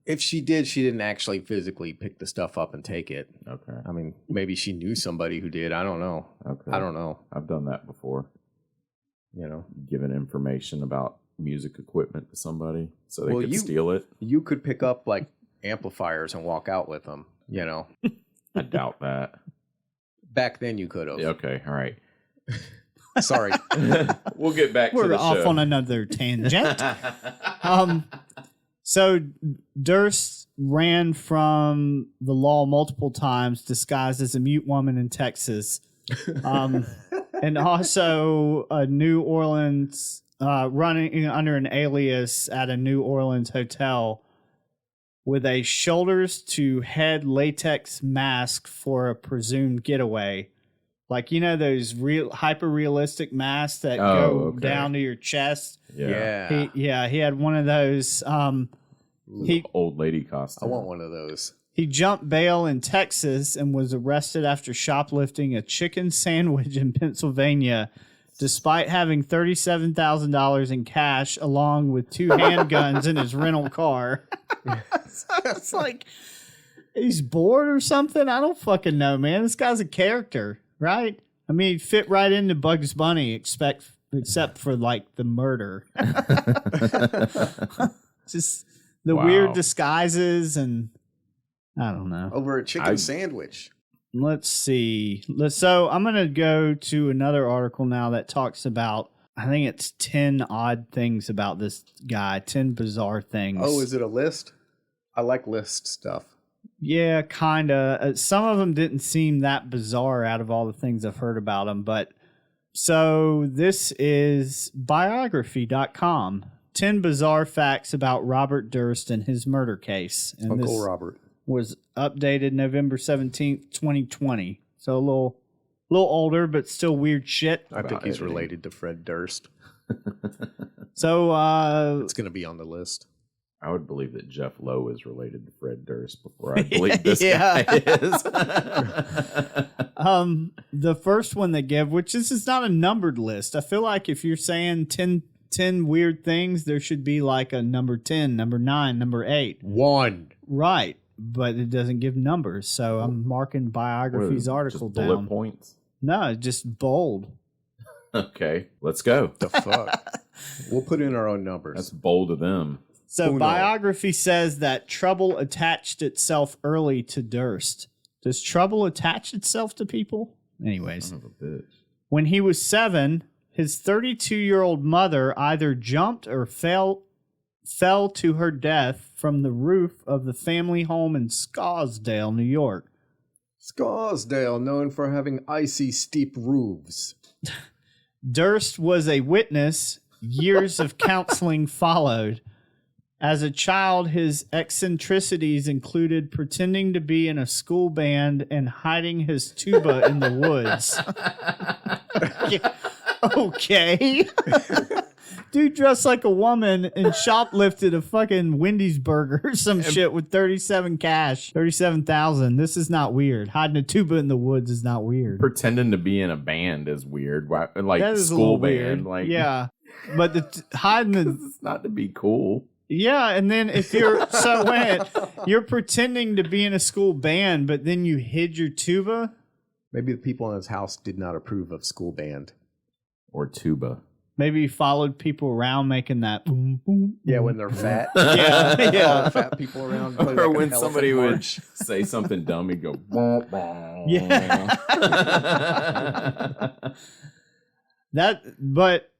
If she did, she didn't actually physically pick the stuff up and take it. Okay. I mean, maybe she knew somebody who did. I don't know. Okay. I don't know. I've done that before. You know, given information about music equipment to somebody so they could steal it. You could pick up like amplifiers and walk out with them. You know. I doubt that. Back then, you could have. Okay. All right. Sorry. We'll get back to the show. We're off on another tangent. So Durst ran from the law multiple times disguised as a mute woman in Texas. And also New Orleans, running under an alias at a New Orleans hotel with a shoulders to head latex mask for a presumed getaway. Like, you know, those hyper realistic masks that go down to your chest. Yeah. He had one of those. Old lady costume. I want one of those. He jumped bail in Texas and was arrested after shoplifting a chicken sandwich in Pennsylvania, despite having $37,000 in cash along with 2 handguns in his rental car. So it's like he's bored or something. I don't fucking know, man. This guy's a character. Right? I mean, he'd fit right into Bugs Bunny, except for like the murder. Just the weird disguises, and I don't know. Over a chicken sandwich. Let's see. So I'm going to go to another article now that talks about, I think it's 10 odd things about this guy, 10 bizarre things. Oh, is it a list? I like list stuff. Yeah, kind of. Some of them didn't seem that bizarre out of all the things I've heard about him. But so this is biography.com. 10 bizarre facts about Robert Durst and his murder case. And Uncle this Robert was updated November 17th, 2020. So a little older, but still weird shit. I think he's related to Fred Durst. So it's going to be on the list. I would believe that Jeff Lowe is related to Fred Durst before I believe this guy is. The first one they give, which this is not a numbered list. I feel like if you're saying 10 weird things, there should be like a number 10, number 9, number 8. 1. Right. But it doesn't give numbers. So I'm marking biography's article just down. Bullet points? No, just bold. Okay, let's go. The fuck? We'll put in our own numbers. That's bold of them. So biography says that trouble attached itself early to Durst. Does trouble attach itself to people? Anyways. Son of a bitch. When he was 7, his 32-year-old mother either jumped or fell to her death from the roof of the family home in Scarsdale, New York. Scarsdale, known for having icy steep roofs. Durst was a witness. Years of counseling followed. As a child, his eccentricities included pretending to be in a school band and hiding his tuba in the woods. Okay. Dude dressed like a woman and shoplifted a fucking Wendy's burger or some shit with 37,000. This is not weird. Hiding a tuba in the woods is not weird. Pretending to be in a band is weird. Like that is school a band. weird. Like, yeah. But hiding the... It's not to be cool. Yeah, and then if you're so when you're pretending to be in a school band, but then you hid your tuba. Maybe the people in his house did not approve of school band. Or tuba. Maybe you followed people around making that boom, boom. Yeah, when they're fat. Yeah. Fat people around. Play Or like when an somebody elephant would march. say something dumb, he'd go, "Bah, bah." Yeah. But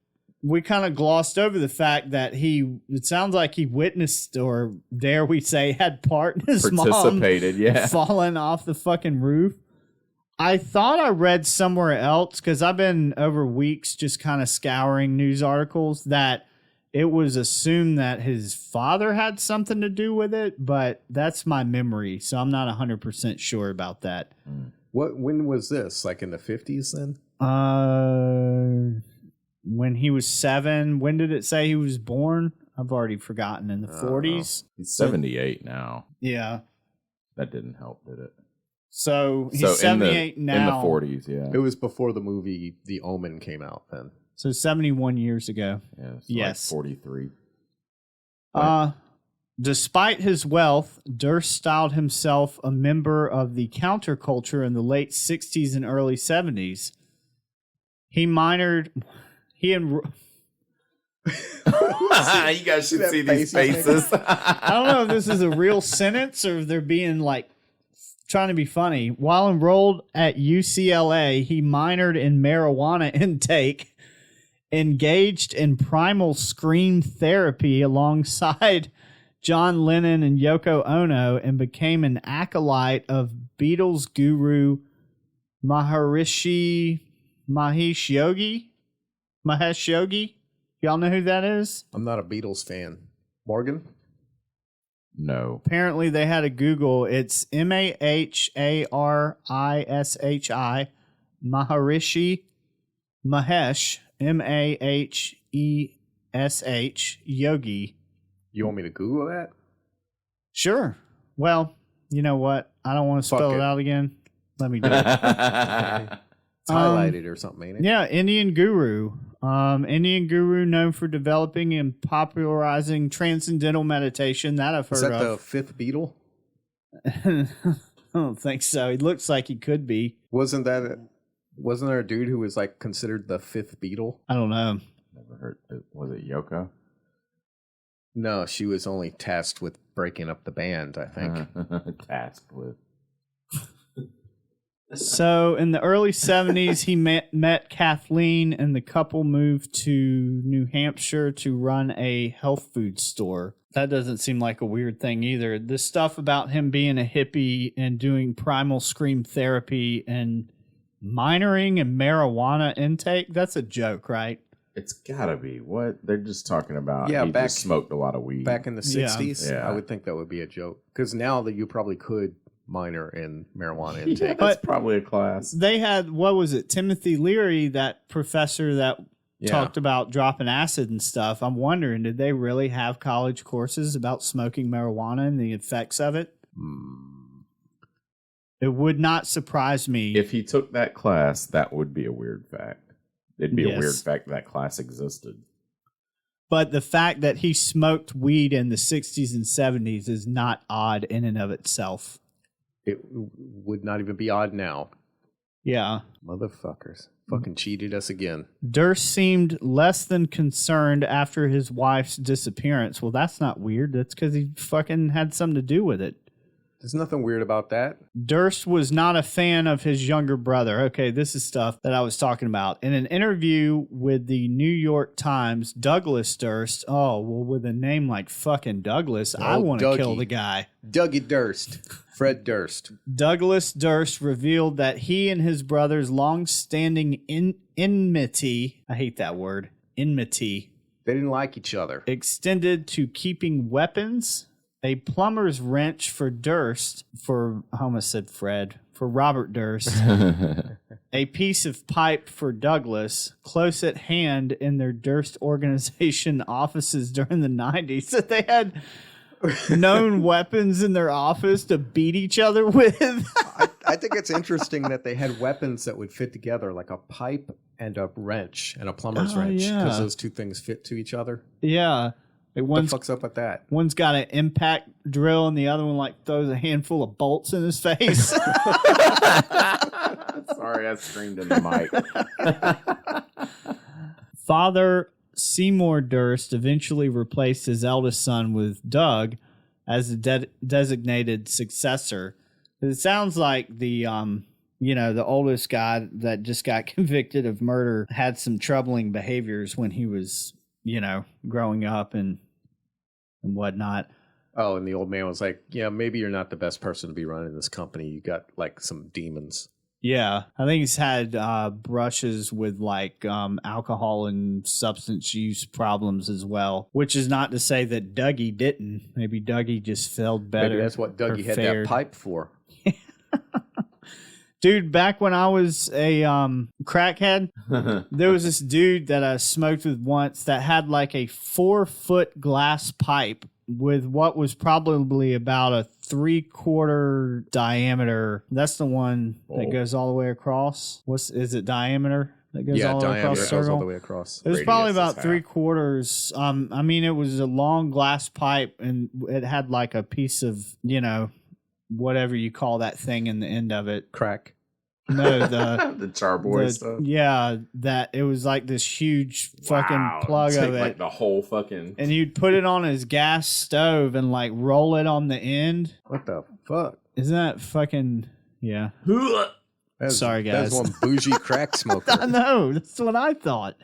we kind of glossed over the fact that it sounds like he witnessed, or dare we say, had part in his mom Participated, yeah. falling off the fucking roof. I thought I read somewhere else, because I've been over weeks just kind of scouring news articles, that it was assumed that his father had something to do with it, but that's my memory, so I'm not 100% sure about that. When was this? Like in the 50s then? When he was 7. When did it say he was born? I've already forgotten. In the 40s? He's 78 now. Yeah. That didn't help, did it? So he's 78 now. In the 40s, yeah. It was before the movie The Omen came out then. So 71 years ago. Yeah, so Yes. like 43. Despite his wealth, Durst styled himself a member of the counterculture in the late 60s and early 70s. He minored... You guys should see these faces. I don't know if this is a real sentence or if they're being like trying to be funny. While enrolled at UCLA, he minored in marijuana intake, engaged in primal scream therapy alongside John Lennon and Yoko Ono, and became an acolyte of Beatles guru Mahesh Yogi. Y'all know who that is? I'm not a Beatles fan. Morgan? No. Apparently they had a Google. It's Maharishi. Mahesh. Mahesh. Yogi. You want me to Google that? Sure. Well, you know what? I don't want to spell it out again. Let me do it. It's highlighted or something, ain't it? Yeah, Indian guru. Indian guru known for developing and popularizing transcendental meditation. That I've heard Is that of. the fifth Beatle? I don't think so. He looks like he could be. Wasn't there a dude who was like considered the fifth Beatle? I don't know. Never heard. Was it Yoko? No, she was only tasked with breaking up the band, I think. Tasked with. So in the early 70s, he met Kathleen, and the couple moved to New Hampshire to run a health food store. That doesn't seem like a weird thing either. This stuff about him being a hippie and doing primal scream therapy and minoring in marijuana intake, that's a joke, right? It's gotta be. What? They're just talking about Yeah, he back- just smoked a lot of weed. Back in the 60s, Yeah. I would think that would be a joke. Because now that you probably could minor in marijuana intake. That's probably a class. They had, what was it, Timothy Leary, that professor that talked about dropping acid and stuff. I'm wondering, did they really have college courses about smoking marijuana and the effects of it? It would not surprise me. If he took that class, that would be a weird fact. It'd be a Yes. weird fact that class existed. But the fact that he smoked weed in the 60s and 70s is not odd in and of itself. It would not even be odd now. Yeah. Motherfuckers. Fucking cheated us again. Durst seemed less than concerned after his wife's disappearance. Well, that's not weird. That's because he fucking had something to do with it. There's nothing weird about that. Durst was not a fan of his younger brother. Okay, this is stuff that I was talking about. In an interview with the New York Times, Douglas Durst, with a name like fucking Douglas, I want to kill the guy. Dougie Durst. Fred Durst. Douglas Durst revealed that he and his brother's long-standing enmity, I hate that word, enmity, They didn't like each other. extended to keeping weapons, a plumber's wrench for Durst, for Robert Durst, a piece of pipe for Douglas, close at hand in their Durst organization offices during the 90s. So they had known weapons in their office to beat each other with. I think it's interesting that they had weapons that would fit together, like a pipe and a wrench and a plumber's wrench, because those two things fit to each other. Yeah. Like What the fuck's up with that? one's got an impact drill and the other one like throws a handful of bolts in his face. Sorry, I screamed in the mic. Father Seymour Durst eventually replaced his eldest son with Doug as the designated successor. It sounds like the the oldest guy that just got convicted of murder had some troubling behaviors when he was, growing up and whatnot. Oh, and the old man was like, yeah, maybe you're not the best person to be running this company. You got like some demons. Yeah, I think he's had brushes with like alcohol and substance use problems as well, which is not to say that Dougie didn't. Maybe Dougie just felt better. Maybe that's what Dougie had fared. that pipe for. Dude, back when I was a crackhead, there was this dude that I smoked with once that had like a 4-foot glass pipe with what was probably about a 3/4 diameter. That's the one that goes all the way across. Is it diameter that goes all the way across the diameter goes all the circle? way across. It was Radius probably is about half. 3/4. I mean, it was a long glass pipe, and it had like a piece of, whatever you call that thing in the end of it. Crack. No, the The Charboy stuff. yeah, that it was like this huge fucking Wow. plug Take, of it, like the whole fucking. and you'd put it on his gas stove and like roll it on the end. What the fuck? Isn't that fucking yeah? That's, Sorry, guys. That's one bougie crack I smoker. know, that's what I thought.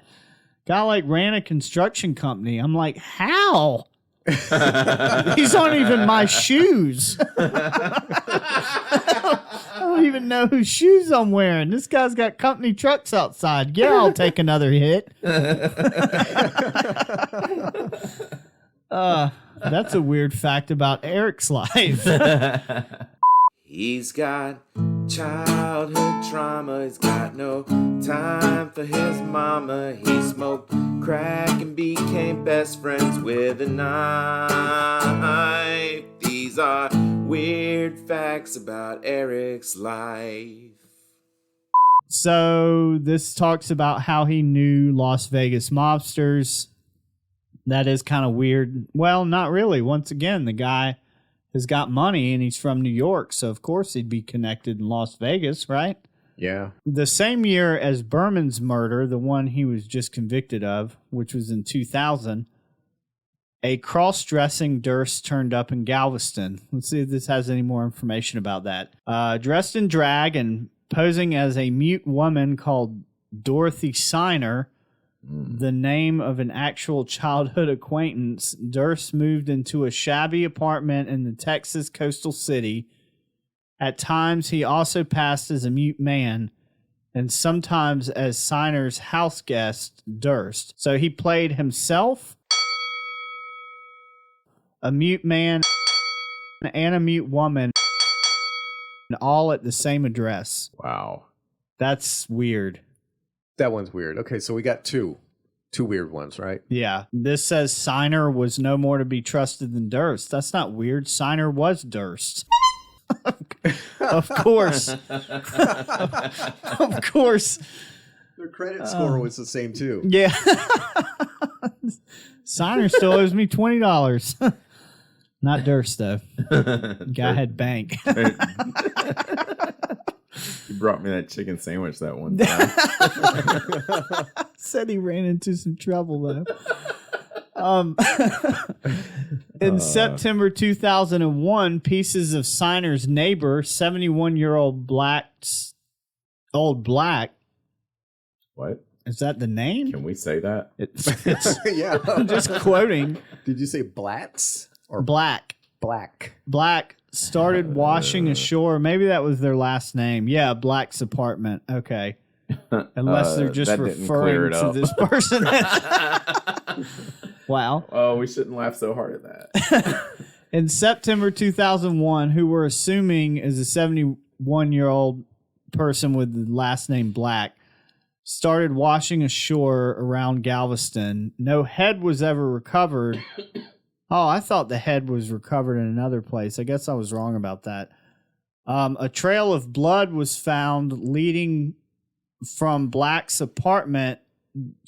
Guy like ran a construction company. I'm like, how? These aren't even my shoes. I don't even know whose shoes I'm wearing. This guy's got company trucks outside. Yeah, I'll take another hit. That's a weird fact about Eric's life. He's got childhood trauma. He's got no time for his mama. He smoked crack and became best friends with a knife. These are weird facts about Eric's life. So this talks about how he knew Las Vegas mobsters. That is kind of weird. Well, not really. Once again, the guy has got money and he's from New York, so of course he'd be connected in Las Vegas, right? Yeah. The same year as Berman's murder, the one he was just convicted of, which was in 2000, a cross-dressing Durst turned up in Galveston. Let's see if this has any more information about that. Dressed in drag and posing as a mute woman called Dorothy Signer, the name of an actual childhood acquaintance, Durst moved into a shabby apartment in the Texas coastal city. At times, he also passed as a mute man, and sometimes as Signer's house guest, Durst. So he played himself, a mute man, and a mute woman, all at the same address. Wow. That's weird. That one's weird. Okay, so we got two weird ones, right? Yeah. This says Signer was no more to be trusted than Durst. That's not weird. Signer was Durst. Of course. Of course. Their credit score was the same too. Yeah. Signer still owes me $20. Not Durst, though. Guy had bank. You brought me that chicken sandwich that one time. Said he ran into some trouble, though. In September 2001, pieces of Signer's neighbor, 71-year-old Old Black. What? Is that the name? Can we say that? It's Yeah. I'm just quoting. Did you say Blatz or Black. Black? Started washing ashore. Maybe that was their last name. Yeah, Black's apartment. Okay. Unless they're just that didn't clear referring it to up. this person. Wow. Oh, we shouldn't laugh so hard at that. In September 2001, who we're assuming is a 71-year-old person with the last name Black, started washing ashore around Galveston. No head was ever recovered. Oh, I thought the head was recovered in another place. I guess I was wrong about that. A trail of blood was found leading from Black's apartment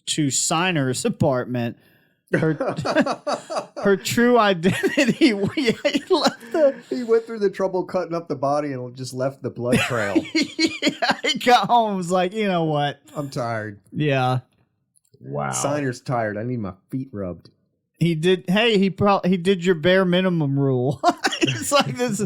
to Signer's apartment. Her true identity. He went through the trouble cutting up the body and just left the blood trail. Yeah, he got home and was like, you know what? I'm tired. Yeah. Wow. Signer's tired. I need my feet rubbed. He did. Hey, he did your bare minimum rule. It's like this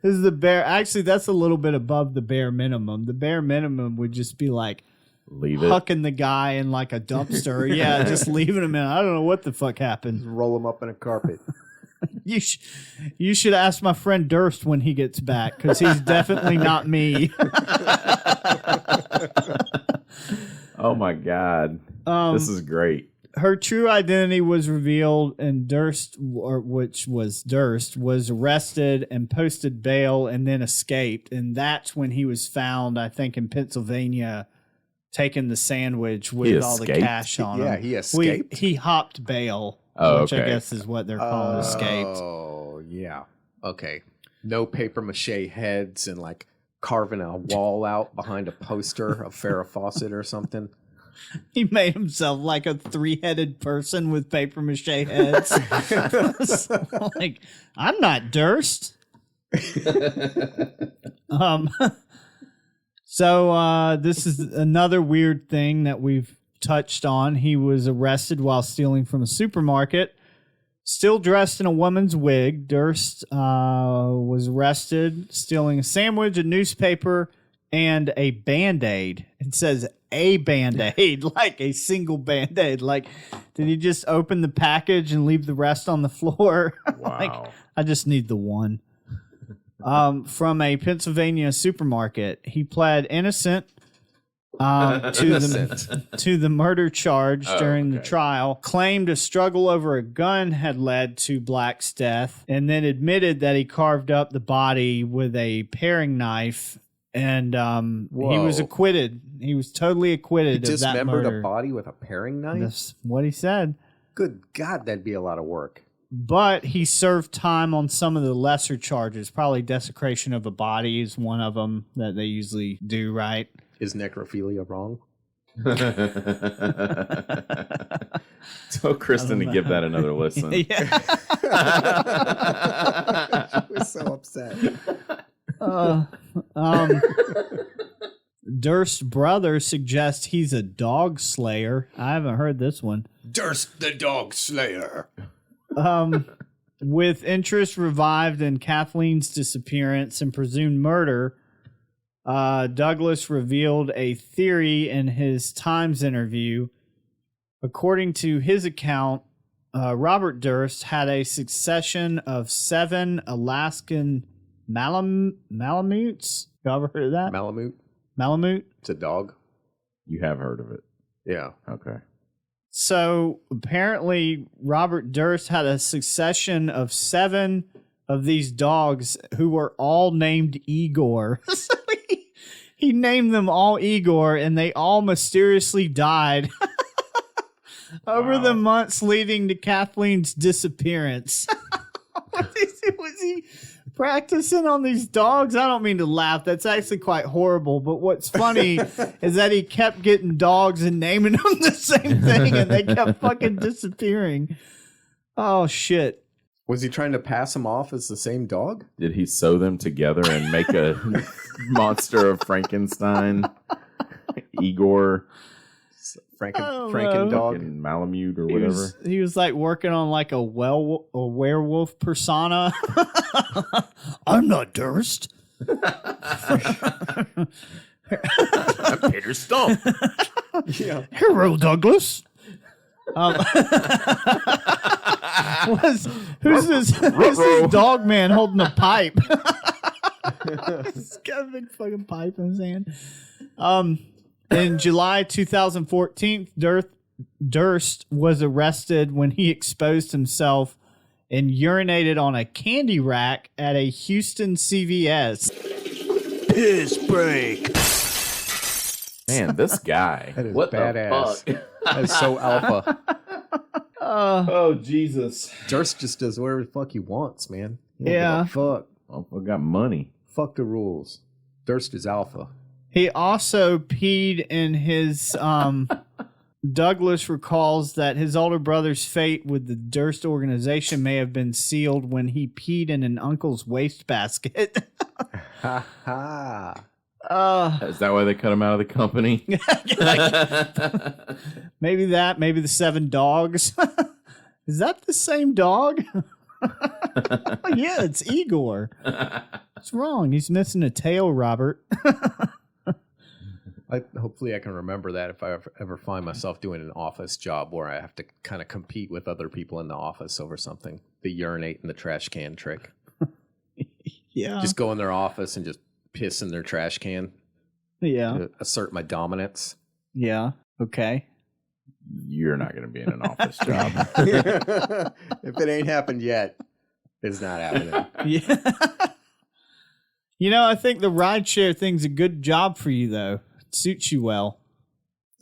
is the bare. Actually, that's a little bit above the bare minimum. The bare minimum would just be like Leave it. hucking the guy in like a dumpster. Yeah, just leaving him in. I don't know what the fuck happened. Roll him up in a carpet. You should ask my friend Durst when he gets back, because he's definitely not me. Oh my God. This is great. Her true identity was revealed, and Durst, which was Durst, was arrested and posted bail and then escaped. And that's when he was found, I think, in Pennsylvania, taking the sandwich with all the cash on him. Yeah, he escaped? He hopped bail, which I guess is what they're calling escaped. Oh, yeah. Okay. No paper mache heads and like carving a wall out behind a poster of Farrah Fawcett or something. He made himself like a 3-headed person with paper mache heads. Like, I'm not Durst. So this is another weird thing that we've touched on. He was arrested while stealing from a supermarket. Still dressed in a woman's wig, Durst was arrested stealing a sandwich, a newspaper, and a Band-Aid. It says a Band-Aid, like a single Band-Aid. Like, did he just open the package and leave the rest on the floor? Wow. Like, I just need the one. From a Pennsylvania supermarket. He pled innocent to the murder charge during the trial. Claimed a struggle over a gun had led to Black's death, and then admitted that he carved up the body with a paring knife. And he was acquitted. He was totally acquitted of that murder. Dismembered a body with a paring knife? That's what he said. Good God, that'd be a lot of work. But he served time on some of the lesser charges. Probably desecration of a body is one of them that they usually do, right? Is necrophilia wrong? Tell Kristen to give that another listen. Yeah. She was so upset. Durst's brother suggests he's a dog slayer. I haven't heard this one. Durst the dog slayer. With interest revived in Kathleen's disappearance and presumed murder, Douglas revealed a theory in his Times interview. According to his account, Robert Durst had a succession of 7 Alaskan Malamutes. You ever heard of that? Malamute? It's a dog. You have heard of it. Yeah. Okay. So apparently Robert Durst had a succession of 7 of these dogs who were all named Igor. So he named them all Igor, and they all mysteriously died over the months leading to Kathleen's disappearance. Was he practicing on these dogs? I don't mean to laugh. That's actually quite horrible. But what's funny is that he kept getting dogs and naming them the same thing, and they kept fucking disappearing. Oh, shit. Was he trying to pass them off as the same dog? Did he sew them together and make a monster of Frankenstein? Igor. Franken dog and Malamute or whatever. He was like working on like a werewolf persona. I'm not Durst. I'm Peter Stump. Yeah. Hero Douglas. Who's this dog man holding a pipe? He's got a big fucking pipe in his hand. In July 2014, Durst was arrested when he exposed himself and urinated on a candy rack at a Houston CVS. Piss break. Man, this guy. That is what badass. the fuck? That is so alpha. Oh, Jesus. Durst just does whatever the fuck he wants, man. He don't Yeah. give a fuck. Oh, we got money. Fuck the rules. Durst is alpha. He also peed in his Douglas recalls that his older brother's fate with the Durst organization may have been sealed when he peed in an uncle's wastebasket. Ha ha. Is that why they cut him out of the company? Maybe that. Maybe the 7 dogs. Is that the same dog? Yeah, it's Igor. What's wrong? He's missing a tail, Robert. Hopefully I can remember that if I ever find myself doing an office job where I have to kind of compete with other people in the office over something. The urinate in the trash can trick. Yeah. Just go in their office and just piss in their trash can. Yeah. To assert my dominance. Yeah. Okay. You're not going to be in an office job. If it ain't happened yet, it's not happening. Yeah. You know, I think the rideshare thing's a good job for you, though. It suits you well.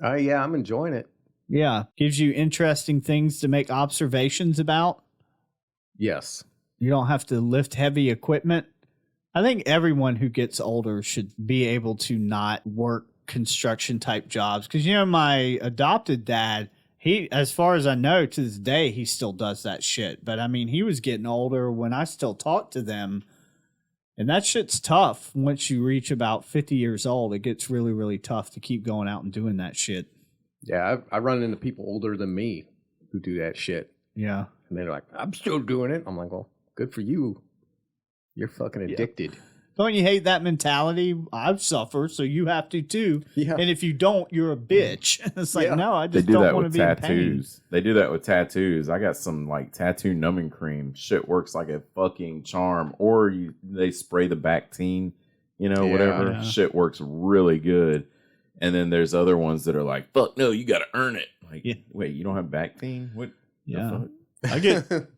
Oh, yeah, I'm enjoying it. Yeah. Gives you interesting things to make observations about. Yes. You don't have to lift heavy equipment. I think everyone who gets older should be able to not work construction type jobs. Because, you know, my adopted dad, he, as far as I know, to this day, he still does that shit. But I mean, he was getting older when I still talk to them. And that shit's tough. Once you reach about 50 years old, it gets really, really tough to keep going out and doing that shit. Yeah, I run into people older than me who do that shit. Yeah. And they're like, I'm still doing it. I'm like, well, good for you. You're fucking addicted. Don't you hate that mentality? I've suffered, so you have to too. Yeah. And if you don't, you're a bitch. It's like, Yeah. no, I They just do don't that want to with be in pain. tattoos. They do that with tattoos. I got some like tattoo numbing cream. Shit works like a fucking charm. Or they spray the Bactine, whatever. Yeah. Shit works really good. And then there's other ones that are like, fuck no, you got to earn it. Like, Yeah. wait, you don't have Bactine? What? the Yeah. fuck? I get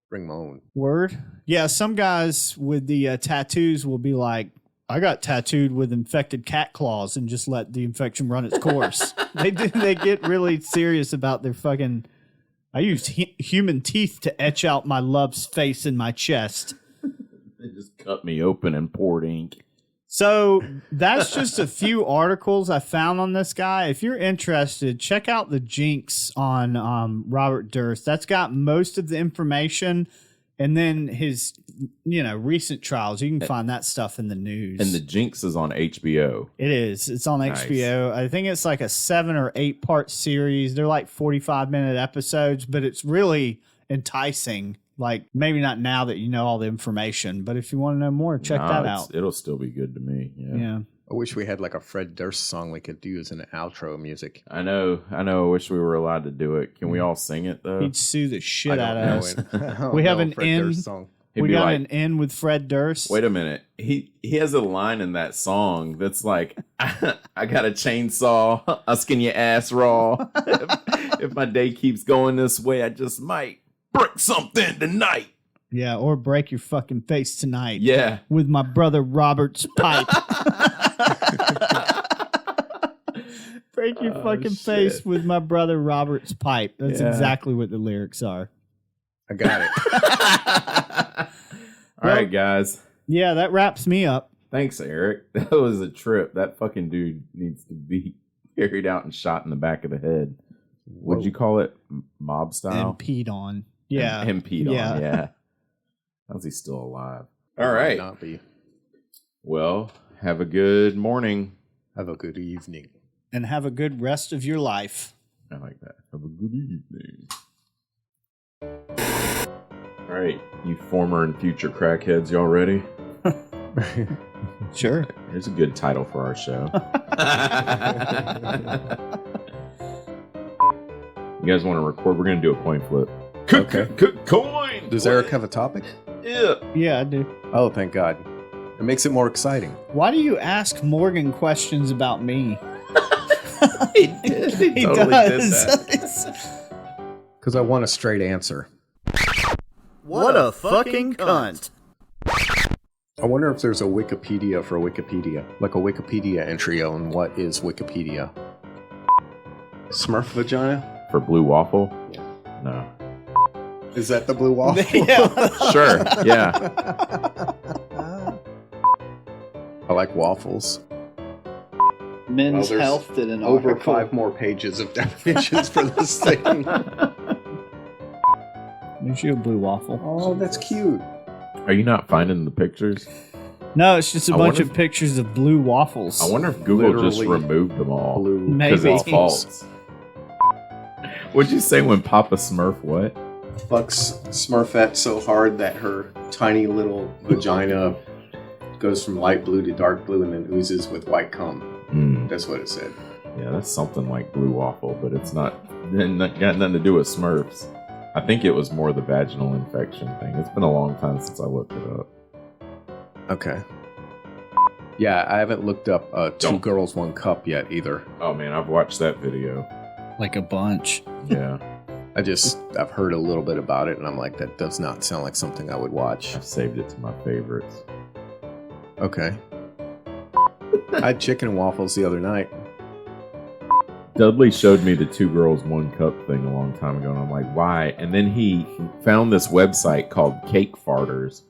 Bring my own. word. Yeah, some guys with the tattoos will be like, I got tattooed with infected cat claws and just let the infection run its course. They get really serious about their fucking. I use human teeth to etch out my love's face in my chest. They just cut me open and poured ink. So that's just a few articles I found on this guy. If you're interested, check out the Jinx on Robert Durst. That's got most of the information. And then his, recent trials. You can find that stuff in the news. And the Jinx is on HBO. It is. It's on Nice. HBO. I think it's like a 7 or 8 part series. They're like 45-minute episodes, but it's really enticing. Like, maybe not now that you know all the information, but if you want to know more, check that out. It'll still be good to me. Yeah. I wish we had like a Fred Durst song we could do as an outro music. I know. I wish we were allowed to do it. Can we all sing it though? He'd sue the shit out of know us. it. I don't We have know an Fred in- Durst song. He'd We be got like, an in with Fred Durst. wait a minute. He has a line in that song that's like, I got a chainsaw. I'll skin your ass raw. If my day keeps going this way, I just might break something tonight. Yeah, or break your fucking face tonight. Yeah. With my brother Robert's pipe. Break your fucking shit. face with my brother Robert's pipe. That's Yeah. exactly what the lyrics are. I got it. All right, guys. Yeah, that wraps me up. Thanks, Eric. That was a trip. That fucking dude needs to be carried out and shot in the back of the head. Would you call it mob style? And peed on. Yeah. And peed Yeah. on, yeah. How's he still alive? All Might right. Not be. Well, have a good morning. Have a good evening. And have a good rest of your life. I like that. Have a good evening. All right, you former and future crackheads, y'all ready? Sure. Here's a good title for our show. You guys want to record? We're going to do a coin flip. Okay. Coin! Does Eric have a topic? Yeah. Yeah, I do. Oh, thank God. It makes it more exciting. Why do you ask Morgan questions about me? He did. He totally did that. Because I want a straight answer. What a fucking cunt. I wonder if there's a Wikipedia for Wikipedia. Like a Wikipedia entry on what is Wikipedia. Smurf vagina? For blue waffle? Yeah. No. Is that the blue waffle? Yeah. Sure. Yeah. I like waffles. men's there's health did an over article. 5 more pages of definitions for this thing. There's you a blue waffle. Oh, that's cute. Are you not finding the pictures? No, it's just a I bunch wonder of if- pictures of blue waffles. I wonder if Google just Literally removed them all Blue. because Maybe. it's false. What'd you say when Papa Smurf what? Fucks Smurfette so hard that her tiny little vagina goes from light blue to dark blue and then oozes with white cum. That's what it said. Yeah, that's something like blue waffle, but it's not got nothing to do with Smurfs. I think it was more the vaginal infection thing. It's been a long time since I looked it up. Okay. Yeah, I haven't looked up Two Don't. Girls, One Cup yet either. Oh man, I've watched that video. Like a bunch. Yeah, I've heard a little bit about it and I'm like, that does not sound like something I would watch. I've saved it to my favorites. Okay. I had chicken and waffles the other night. Dudley showed me the 2 girls 1 cup thing a long time ago, and I'm like, why? And then he found this website called Cake Farters,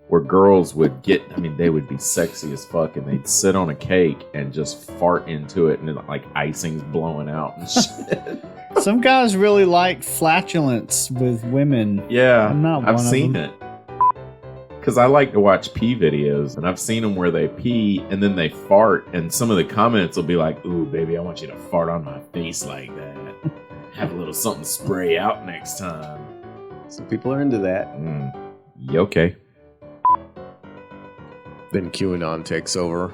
where girls would get, I mean, they would be sexy as fuck, and they'd sit on a cake and just fart into it, and then, like icing's blowing out and shit. Some guys really like flatulence with women. Yeah, I'm not I've one of seen them. it. Because I like to watch pee videos, and I've seen them where they pee and then they fart, and some of the comments will be like, ooh, baby, I want you to fart on my face like that. Have a little something spray out next time. Some people are into that. Yeah, okay. Then QAnon takes over.